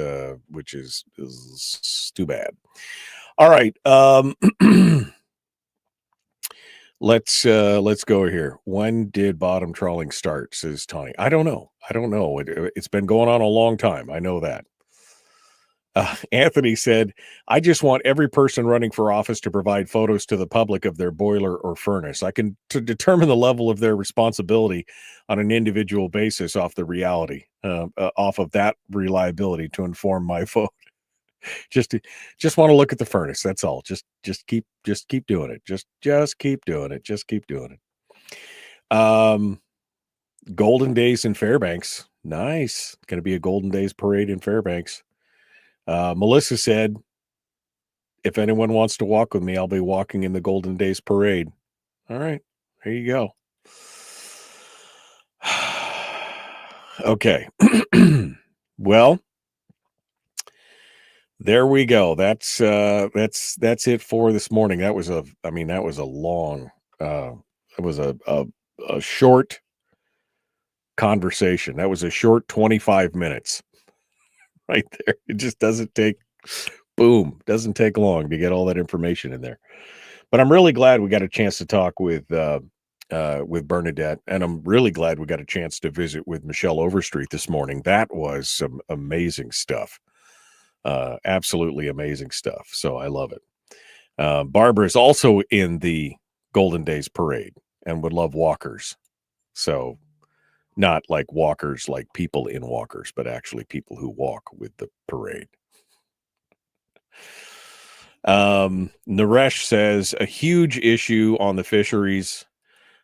too bad. All right, let's go here. When did bottom trawling start? Says Tony. I don't know. It's been going on a long time. I know that. Anthony said, I just want every person running for office to provide photos to the public of their boiler or furnace. I can determine the level of their responsibility on an individual basis off the reality, off of that reliability to inform my vote. Just want to look at the furnace. That's all. Just keep doing it. Just keep doing it. Just keep doing it. Golden Days in Fairbanks. Nice. Going to be a Golden Days parade in Fairbanks. Melissa said, if anyone wants to walk with me, I'll be walking in the Golden Days parade. All right, there you go. Okay. Well, there we go. That's it for this morning. That was a long, it was a short conversation. That was a short 25 minutes. Right there. It just doesn't take long to get all that information in there. But I'm really glad we got a chance to talk with Bernadette, and I'm really glad we got a chance to visit with Michelle Overstreet this morning. That was some amazing stuff. Absolutely amazing stuff. So I love it. Barbara is also in the Golden Days parade and would love walkers. So not like walkers, like people in walkers, but actually people who walk with the parade. Naresh says, a huge issue on the fisheries,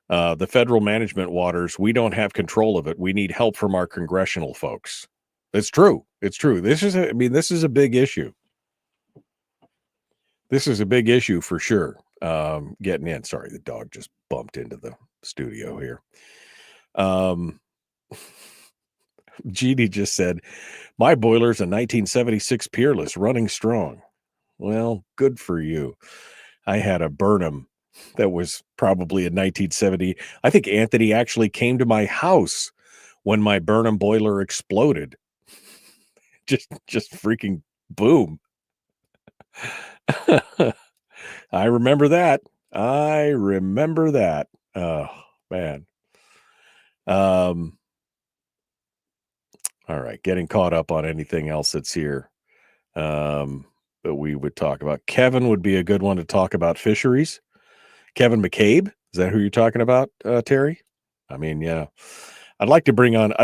the federal management waters. We don't have control of it. We need help from our congressional folks. It's true. It's true. This is a big issue. This is a big issue for sure. Getting in. Sorry, the dog just bumped into the studio here. Jeannie just said, my boiler's a 1976 Peerless running strong. Well, good for you. I had a Burnham that was probably a 1970. I think Anthony actually came to my house when my Burnham boiler exploded. Just freaking boom. I remember that. Oh, man. All right, getting caught up on anything else that's here that we would talk about. Kevin would be a good one to talk about fisheries. Kevin McCabe, is that who you're talking about, Terry? I mean, yeah. I'd like to bring on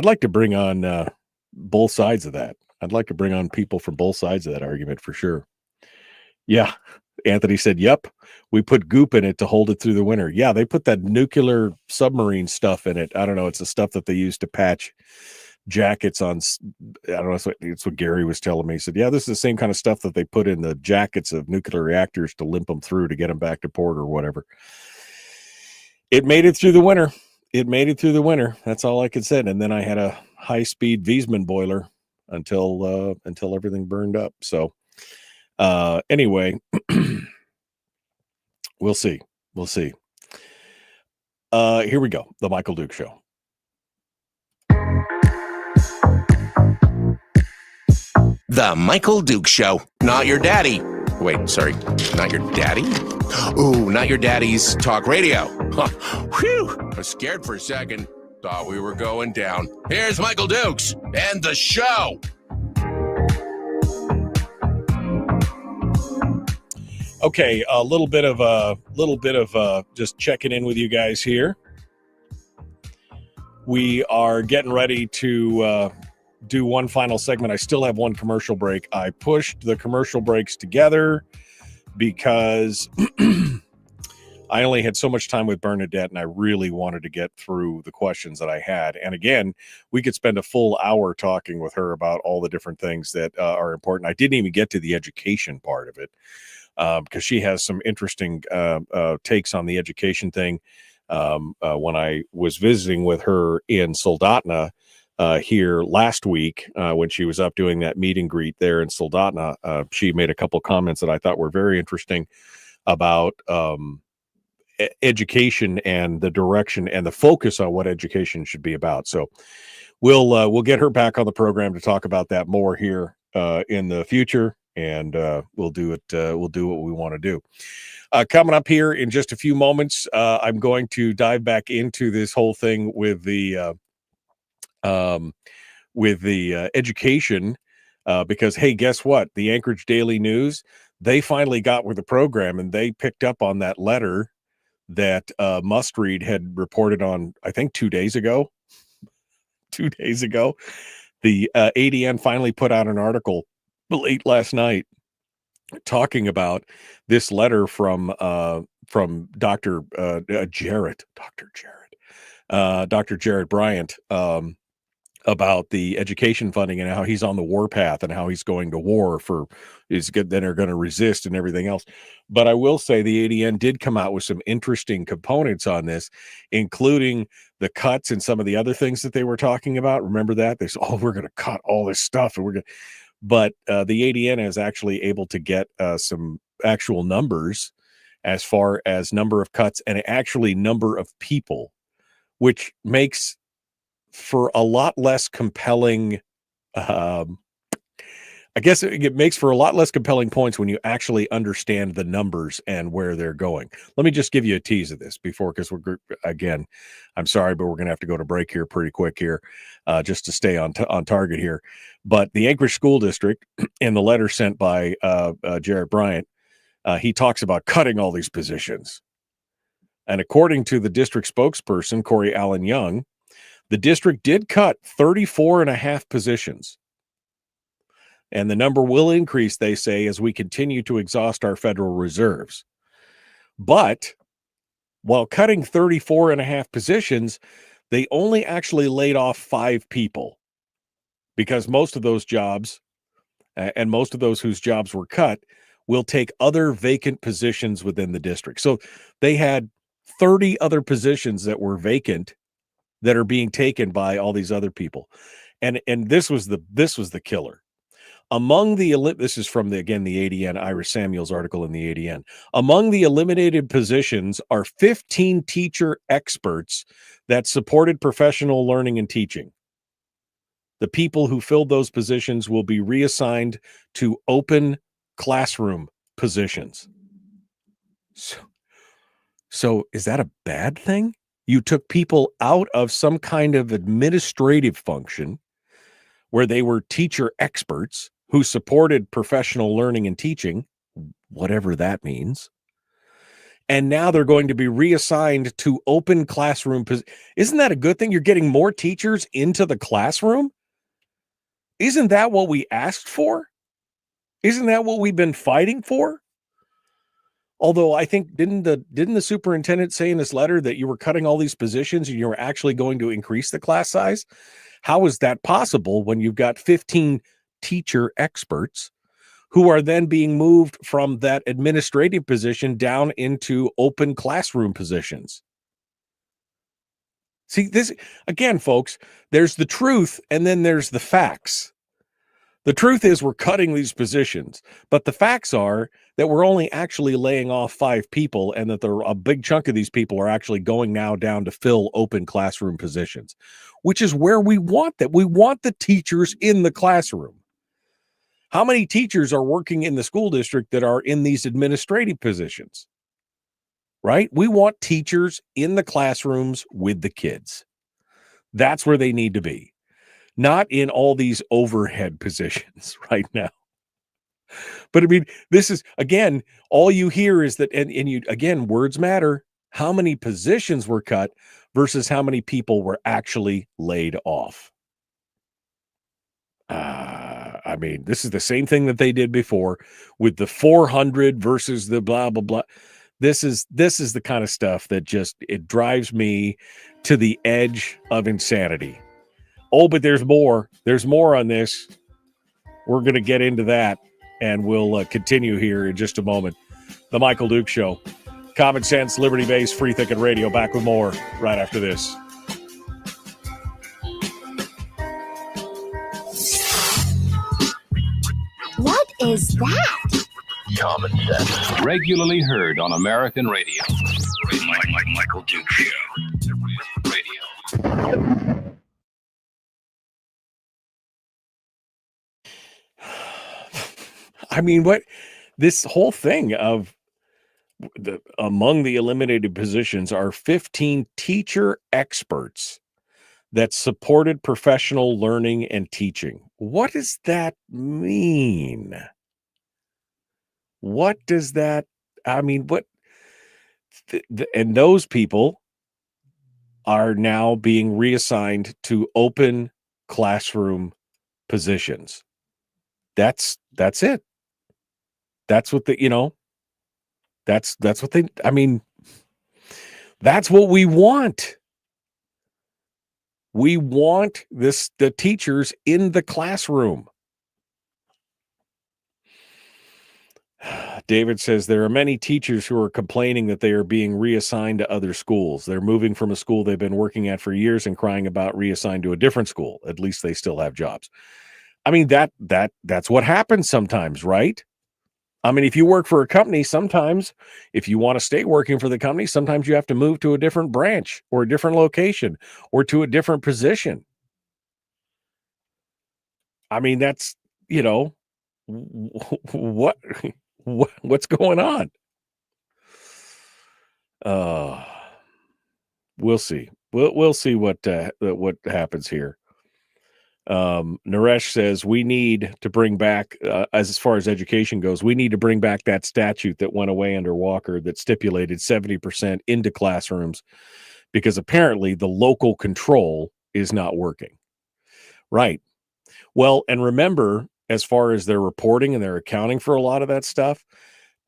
both sides of that. I'd like to bring on people from both sides of that argument for sure. Yeah. Anthony said, yep, we put goop in it to hold it through the winter. Yeah, they put that nuclear submarine stuff in it. I don't know. It's the stuff that they use to patch jackets on. I don't know. It's what Gary was telling me. He said, yeah, this is the same kind of stuff that they put in the jackets of nuclear reactors to limp them through to get them back to port or whatever. It made it through the winter. That's all I could say. And then I had a high-speed Wiesmann boiler until everything burned up. So anyway, we'll see. Here we go. The Michael Duke Show.
The Michael Duke Show. Not your daddy. Wait, sorry. Not your daddy? Ooh, not your daddy's talk radio. Whew. I was scared for a second. Thought we were going down. Here's Michael Dukes and the show.
Okay, a little bit of just checking in with you guys here. We are getting ready to do one final segment. I still have one commercial break. I pushed the commercial breaks together because I only had so much time with Bernadette, and I really wanted to get through the questions that I had. And again, we could spend a full hour talking with her about all the different things that are important. I didn't even get to the education part of it because she has some interesting takes on the education thing. when I was visiting with her in Soldotna here last week, when she was up doing that meet and greet there in Soldotna. She made a couple comments that I thought were very interesting about education and the direction and the focus on what education should be about. So we'll get her back on the program to talk about that more here in the future, and we'll do it. We'll do what we want to do. Coming up here in just a few moments, I'm going to dive back into this whole thing with the education, because hey, guess what? The Anchorage Daily News, they finally got with the program, and they picked up on that letter that Must-Read had reported on, I think 2 days ago. 2 days ago, the ADN finally put out an article late last night talking about this letter from Dr. Jarrett Bryant, about the education funding and how he's on the warpath and how he's going to war for is good. Then are going to resist and everything else. But I will say the ADN did come out with some interesting components on this, including the cuts and some of the other things that they were talking about. Remember that they said, "Oh, we're going to cut all this stuff," and we're going. But the ADN is actually able to get some actual numbers as far as number of cuts and actually number of people, which makes for a lot less compelling. I guess it makes for a lot less compelling points when you actually understand the numbers and where they're going. Let me just give you a tease of this before, because again, I'm sorry, but we're going to have to go to break here pretty quick here, just to stay on target here. But the Anchorage School District, in the letter sent by Jarrett Bryant, he talks about cutting all these positions. And according to the district spokesperson, Corey Allen Young, the district did cut 34 and a half positions. And the number will increase, they say, as we continue to exhaust our federal reserves. But while cutting 34 and a half positions, they only actually laid off 5 people, because most of those jobs and most of those whose jobs were cut will take other vacant positions within the district. So they had 30 other positions that were vacant that are being taken by all these other people. And this was the killer. Among the this is from the ADN, Iris Samuel's article in the ADN. Among the eliminated positions are 15 teacher experts that supported professional learning and teaching. The people who filled those positions will be reassigned to open classroom positions. So is that a bad thing? You took people out of some kind of administrative function where they were teacher experts who supported professional learning and teaching, whatever that means. And now they're going to be reassigned to open classroom. Isn't that a good thing? You're getting more teachers into the classroom. Isn't that what we asked for? Isn't that what we've been fighting for? Although I think, didn't the superintendent say in this letter that you were cutting all these positions and you were actually going to increase the class size? How is that possible when you've got 15 teacher experts who are then being moved from that administrative position down into open classroom positions? See, this again, folks, there's the truth and then there's the facts. The truth is we're cutting these positions, but the facts are that we're only actually laying off 5 people, and that a big chunk of these people are actually going now down to fill open classroom positions, which is where we want that. We want the teachers in the classroom. How many teachers are working in the school district that are in these administrative positions? Right? We want teachers in the classrooms with the kids. That's where they need to be. Not in all these overhead positions right now. But I mean, this is, again, all you hear is that, and you, again, words matter. How many positions were cut versus how many people were actually laid off. I mean, this is the same thing that they did before with the 400 versus the blah, blah, blah. This is the kind of stuff that just, it drives me to the edge of insanity. Oh, but there's more. There's more on this. We're going to get into that, and we'll continue here in just a moment. The Michael Duke Show. Common sense, liberty-based, free thinking radio. Back with more right after this.
What is that?
Common sense. Regularly heard on American radio. Michael Duke Show. Radio.
I mean, what this whole thing of among the eliminated positions are 15 teacher experts that supported professional learning and teaching. What does that mean? What does that, I mean, what, and those people are now being reassigned to open classroom positions. That's it. That's what that's what they, I mean, that's what we want. We want the teachers in the classroom. David says there are many teachers who are complaining that they are being reassigned to other schools. They're moving from a school they've been working at for years and crying about reassigned to a different school. At least they still have jobs. I mean, that's what happens sometimes, right? I mean, if you work for a company, sometimes if you want to stay working for the company, sometimes you have to move to a different branch or a different location or to a different position. I mean, that's, what's going on? We'll see. We'll see what happens here. Naresh says we need to bring back, as far as education goes, we need to bring back that statute that went away under Walker that stipulated 70% into classrooms, because apparently the local control is not working. Right. Well, and remember, as far as their reporting and their accounting for a lot of that stuff,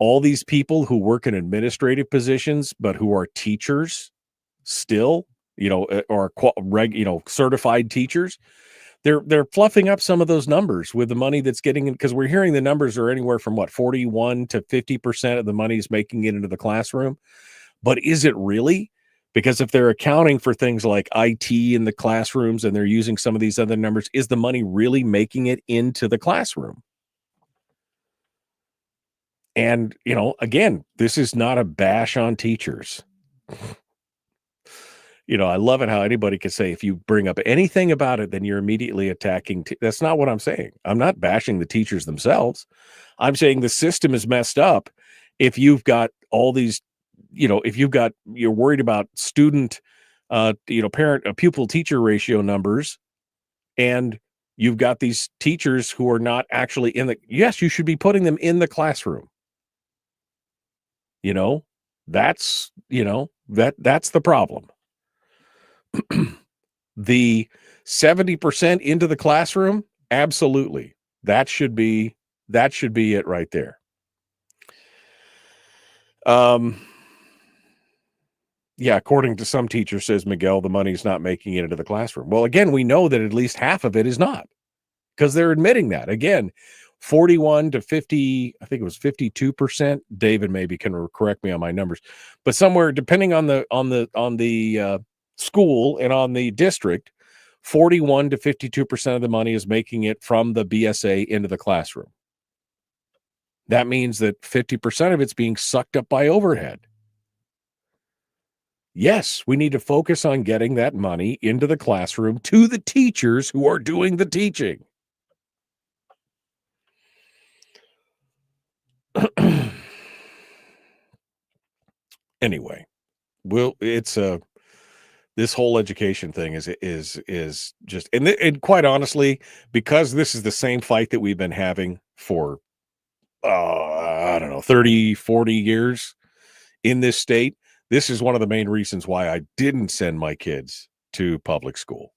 all these people who work in administrative positions, but who are teachers still, or certified teachers, they're fluffing up some of those numbers with the money that's getting in, because we're hearing the numbers are anywhere from 41 to 50% of the money is making it into the classroom. But is it really? Because if they're accounting for things like IT in the classrooms and they're using some of these other numbers, is the money really making it into the classroom? And, again, this is not a bash on teachers. I love it how anybody can say, if you bring up anything about it, then you're immediately attacking. That's not what I'm saying. I'm not bashing the teachers themselves. I'm saying the system is messed up. If you've got all these, you're worried about student, parent, pupil teacher ratio numbers, and you've got these teachers who are not actually yes, you should be putting them in the classroom. That's the problem. The 70% into the classroom, absolutely. That should be it right there. Yeah, according to some teachers, says Miguel, the money's not making it into the classroom. Well, again, we know that at least half of it is not, because they're admitting that. Again, 41 to 50, I think it was 52%. David maybe can correct me on my numbers, but somewhere, depending on the school and on the district, 41 to 52% of the money is making it from the BSA into the classroom. That means that 50% of it's being sucked up by overhead. Yes, we need to focus on getting that money into the classroom to the teachers who are doing the teaching. Anyway, this whole education thing is just, and quite honestly, because this is the same fight that we've been having for, 30, 40 years in this state. This is one of the main reasons why I didn't send my kids to public school,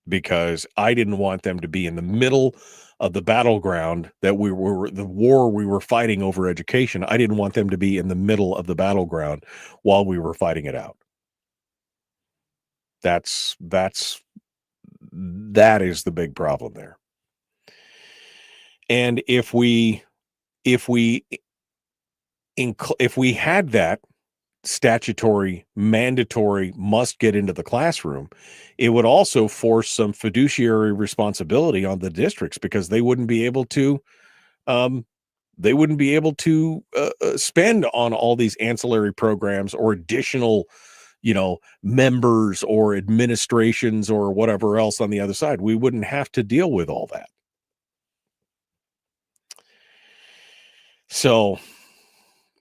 because I didn't want them to be in the middle of the battleground the war we were fighting over education. I didn't want them to be in the middle of the battleground while we were fighting it out. That is the big problem there. And if we if we had that statutory, mandatory, must get into the classroom, it would also force some fiduciary responsibility on the districts, because they wouldn't be able to spend on all these ancillary programs or additional, members or administrations or whatever else on the other side. We wouldn't have to deal with all that. So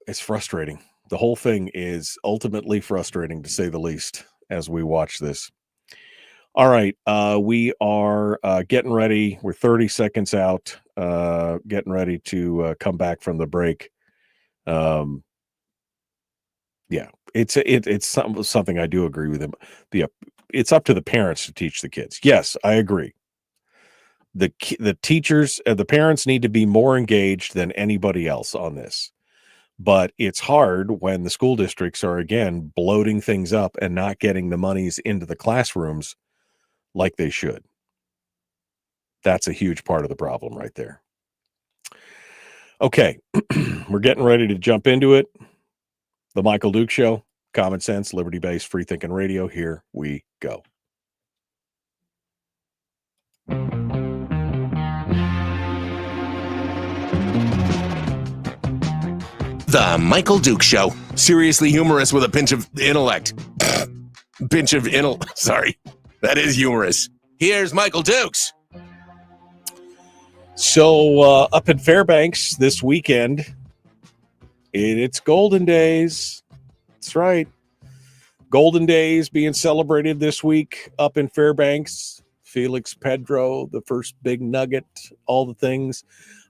it's frustrating. The whole thing is ultimately frustrating, to say the least, as we watch this. All right. We are getting ready. We're 30 seconds out, getting ready to come back from the break. Yeah, it's something I do agree with him. It's up to the parents to teach the kids. Yes, I agree. The teachers and the parents need to be more engaged than anybody else on this. But it's hard when the school districts are, again, bloating things up and not getting the monies into the classrooms like they should. That's a huge part of the problem right there. Okay, we're getting ready to jump into it. The Michael Duke Show, common sense, liberty-based, free-thinking radio. Here we go.
The Michael Duke Show. Seriously humorous with a pinch of intellect. Sorry. That is humorous. Here's Michael Dukes.
So up in Fairbanks this weekend, it's Golden Days. That's right. Golden Days being celebrated this week up in Fairbanks. Felix Pedro, the first big nugget, all the things.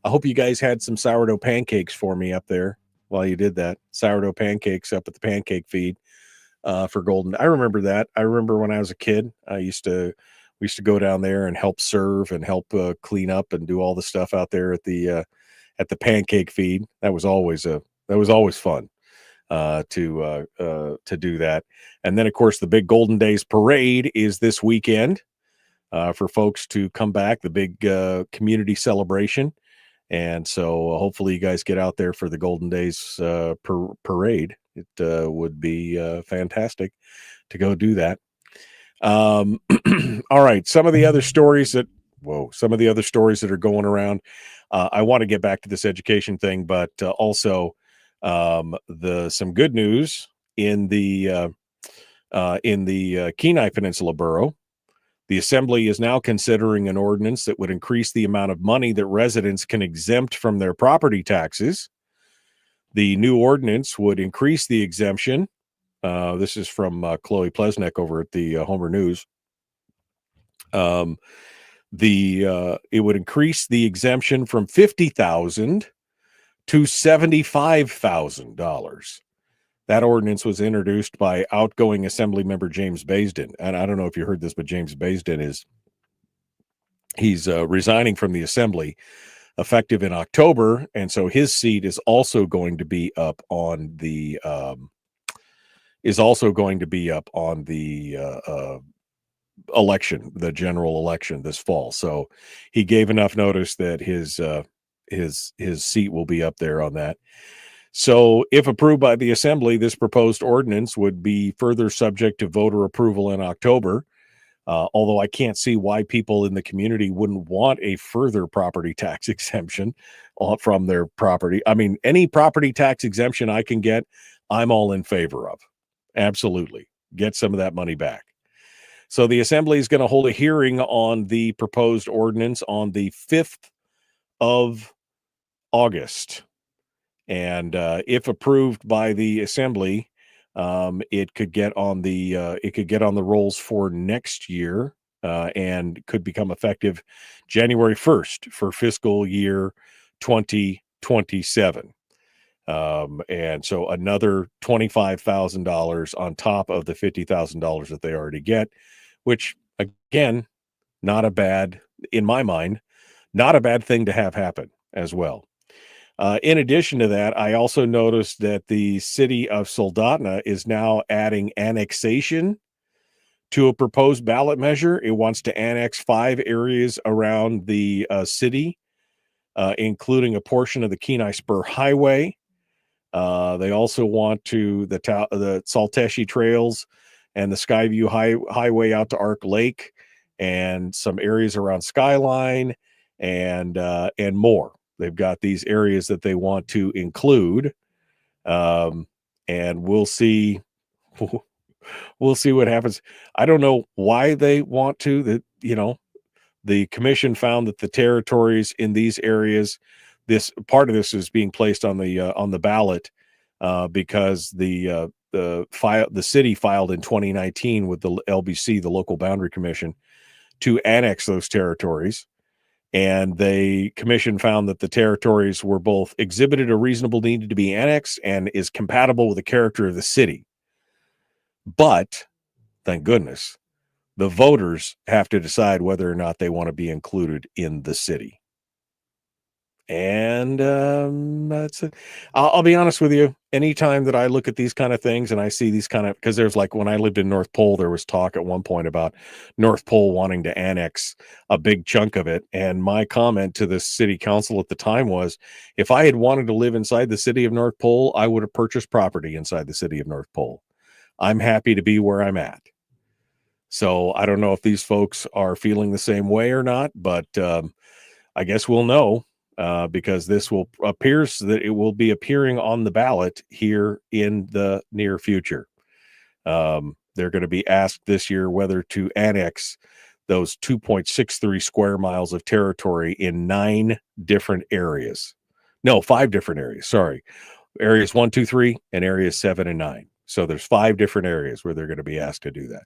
I hope you guys had some sourdough pancakes for me up there while you did that. Sourdough pancakes up at the pancake feed for Golden. I remember that. I remember when I was a kid, we used to go down there and help serve and help clean up and do all the stuff out there at the pancake feed. That was always fun to do that. And then, of course, the big Golden Days parade is this weekend for folks to come back, the big community celebration. And so hopefully you guys get out there for the Golden Days parade. It would be fantastic to go do that. All right. Some of the other stories that are going around. I want to get back to this education thing, but also some good news in the Kenai Peninsula Borough. The Assembly is now considering an ordinance that would increase the amount of money that residents can exempt from their property taxes. The new ordinance would increase the exemption. This is from Chloe Plesnick over at the Homer News. It would increase the exemption from $50,000 to $75,000. That ordinance was introduced by outgoing Assembly member James Baisden. And I don't know if you heard this, but James Baisden he's resigning from the Assembly effective in October. And so his seat is also going to be up on the election, the general election this fall. So he gave enough notice that his seat will be up there on that. So if approved by the Assembly, this proposed ordinance would be further subject to voter approval in October. Although I can't see why people in the community wouldn't want a further property tax exemption from their property. I mean, any property tax exemption I can get, I'm all in favor of. Absolutely. Get some of that money back. So the Assembly is going to hold a hearing on the proposed ordinance on the 5th of August. And if approved by the Assembly, it could get on the rolls for next year and could become effective January 1st for fiscal year 2027. And so another $25,000 on top of the $50,000 that they already get, which again, in my mind, not a bad thing to have happen as well. In addition to that, I also noticed that the city of Soldotna is now adding annexation to a proposed ballot measure. It wants to annex 5 areas around the city, including a portion of the Kenai Spur Highway, They also want to the Salteshi Trails and the Skyview Highway out to Arc Lake and some areas around Skyline and more. They've got these areas that they want to include, and we'll see. We'll see what happens. I don't know why they want to. That the commission found that the territories in these areas, this part of this is being placed on the ballot because the city filed in 2019 with the LBC, the Local Boundary Commission, to annex those territories. And the commission found that the territories were both exhibited a reasonable need to be annexed and is compatible with the character of the city. But thank goodness, the voters have to decide whether or not they want to be included in the city. And that's it. I'll be honest with you. Anytime that I look at these kind of things and I see these kind of, because there's like when I lived in North Pole, there was talk at one point about North Pole wanting to annex a big chunk of it. And my comment to the city council at the time was, if I had wanted to live inside the city of North Pole, I would have purchased property inside the city of North Pole. I'm happy to be where I'm at. So I don't know if these folks are feeling the same way or not, but I guess we'll know. Because this appears that it will be appearing on the ballot here in the near future. They're going to be asked this year whether to annex those 2.63 square miles of territory in 9 different areas. No, 5 different areas. Sorry. Areas 1, 2, 3, and areas 7 and 9. So there's 5 different areas where they're going to be asked to do that.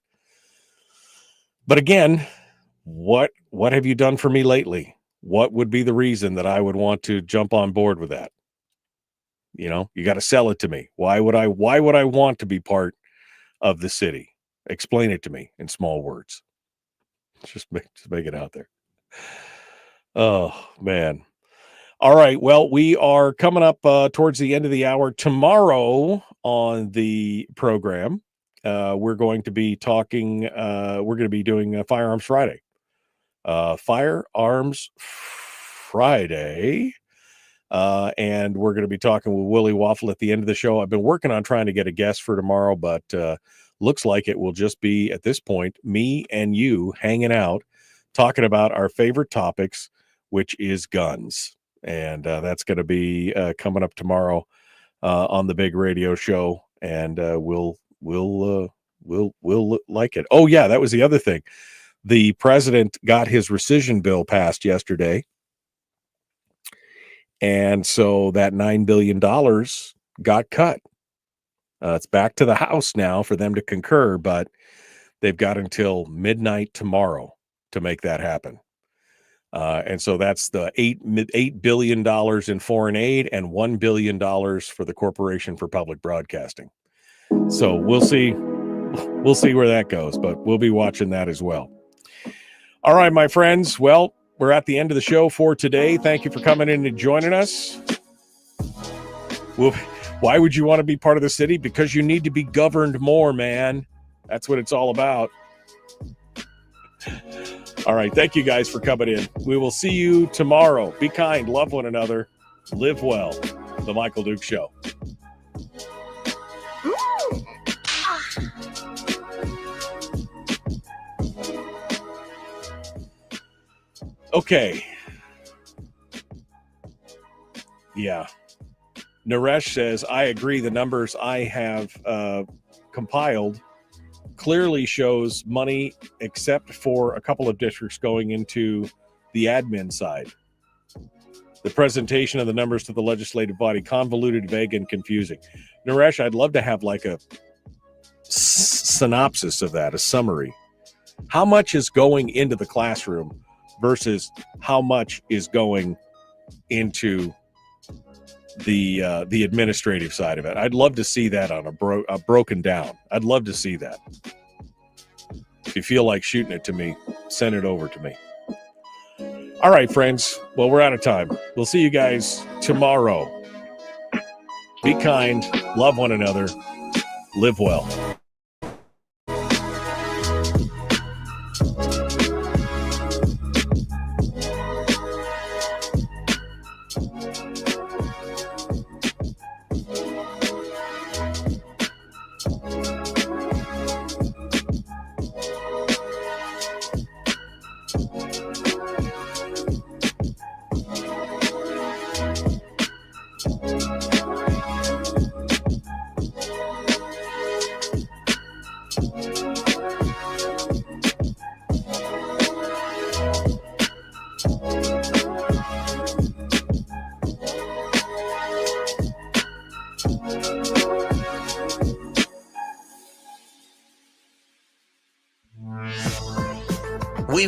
But again, what have you done for me lately? What would be the reason that I would want to jump on board with that? You got to sell it to me. Why would I want to be part of the city? Explain it to me in small words. Just make it out there. Oh, man. All right. Well, we are coming up towards the end of the hour. Tomorrow on the program, we're going to be talking, we're going to be doing Firearms Friday. Firearms Friday, and we're going to be talking with Willie Waffle at the end of the show. I've been working on trying to get a guest for tomorrow, but looks like it will just be, at this point, me and you hanging out, talking about our favorite topics, which is guns. And that's going to be coming up tomorrow on the big radio show, and we'll like it. Oh yeah, that was the other thing. The president got his rescission bill passed yesterday. And so that $9 billion got cut. It's back to the House now for them to concur, but they've got until midnight tomorrow to make that happen. And so that's the $8 billion in foreign aid and $1 billion for the Corporation for Public Broadcasting. So we'll see where that goes, but we'll be watching that as well. All right, my friends. Well, we're at the end of the show for today. Thank you for coming in and joining us. Well, why would you want to be part of the city? Because you need to be governed more, man. That's what it's all about. All right. Thank you guys for coming in. We will see you tomorrow. Be kind. Love one another. Live well. The Michael Duke Show. Okay. Yeah. Naresh says, I agree. The numbers I have compiled clearly shows money, except for a couple of districts, going into the admin side. The presentation of the numbers to the legislative body, convoluted, vague, and confusing. Naresh, I'd love to have like a synopsis of that, a summary. How much is going into the classroom versus how much is going into the administrative side of it? I'd love to see that on a broken down. I'd love to see that. If you feel like shooting it to me, send it over to me. All right, friends. Well, we're out of time. We'll see you guys tomorrow. Be kind, love one another, live well.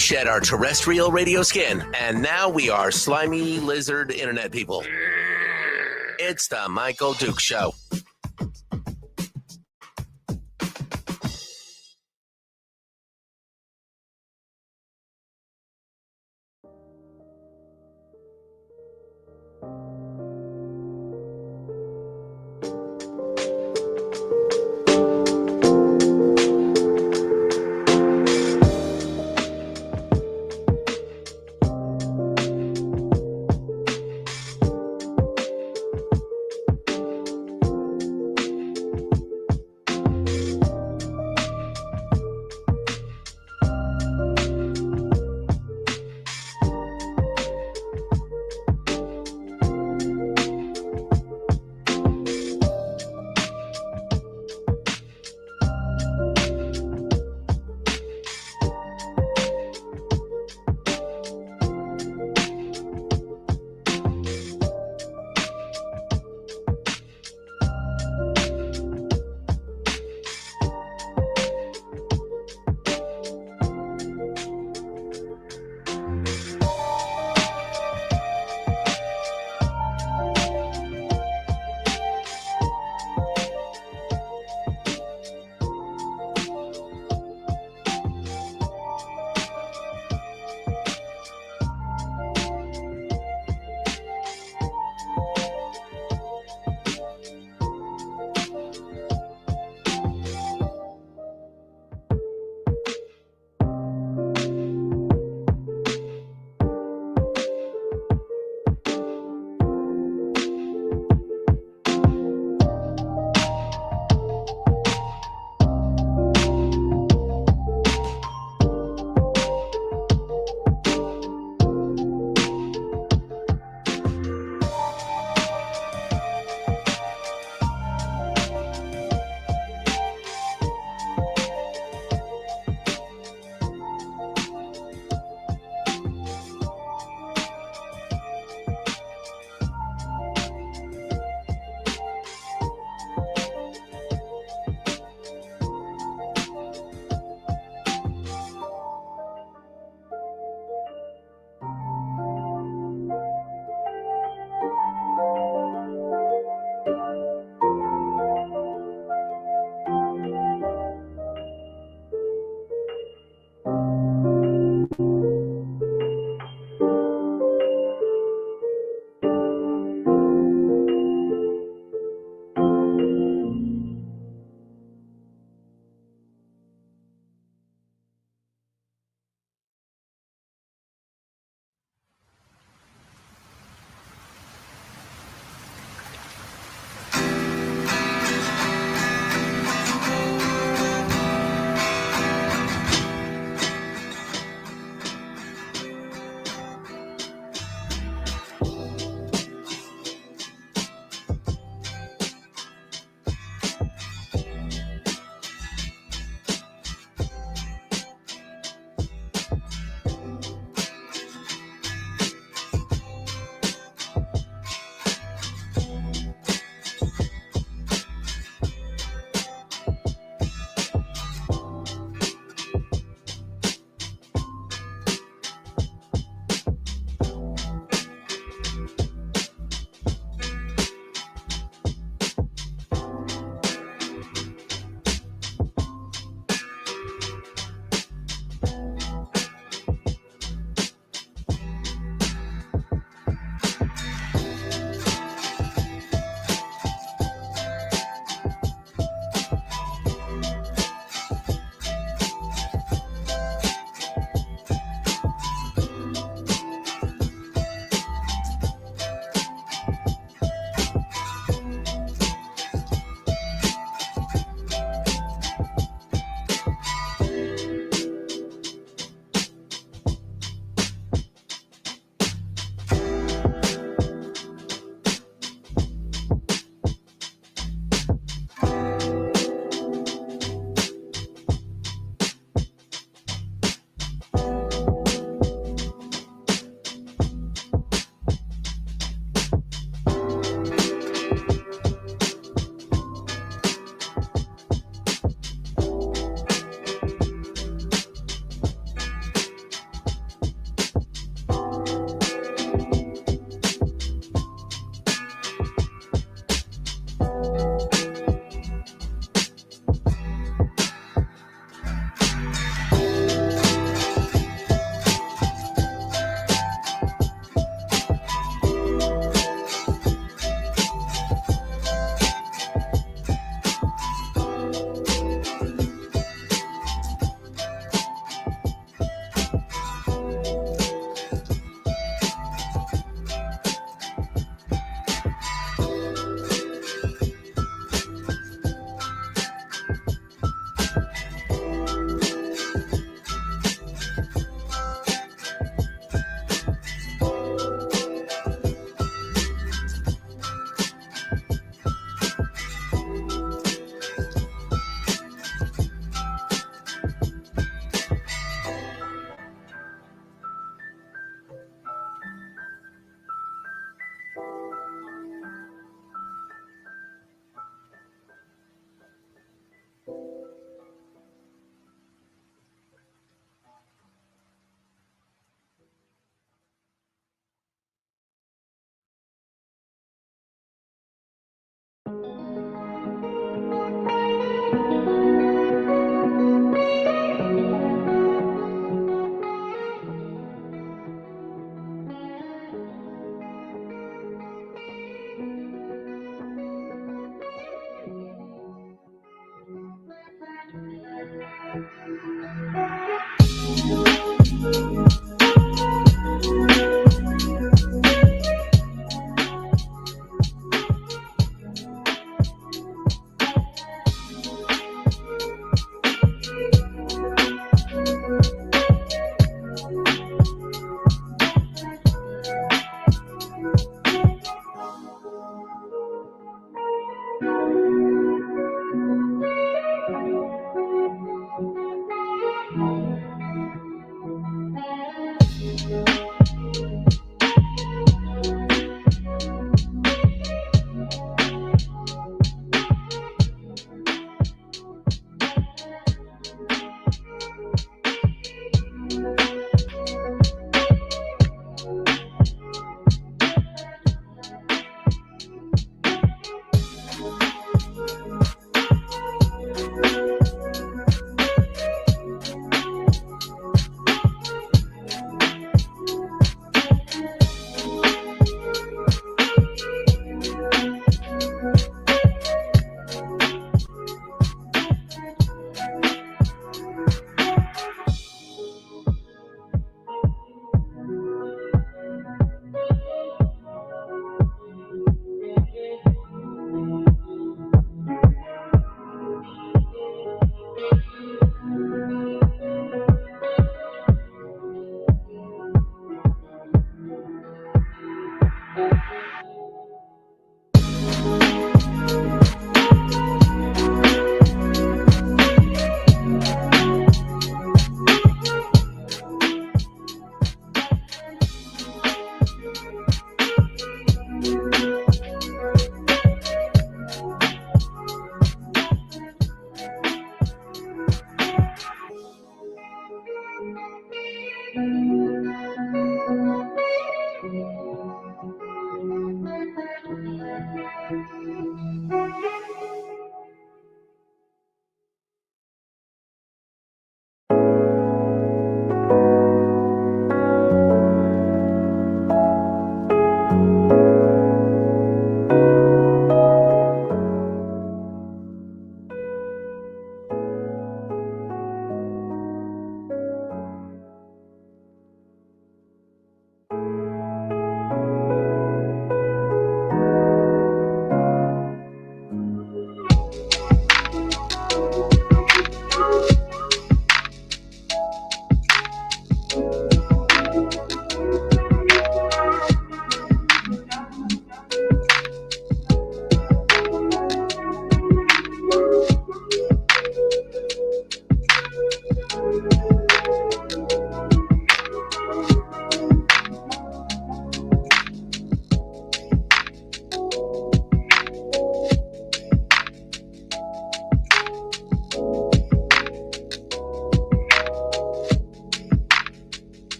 We've shed our terrestrial radio skin, and now we are slimy lizard internet people. It's the Michael Duke Show.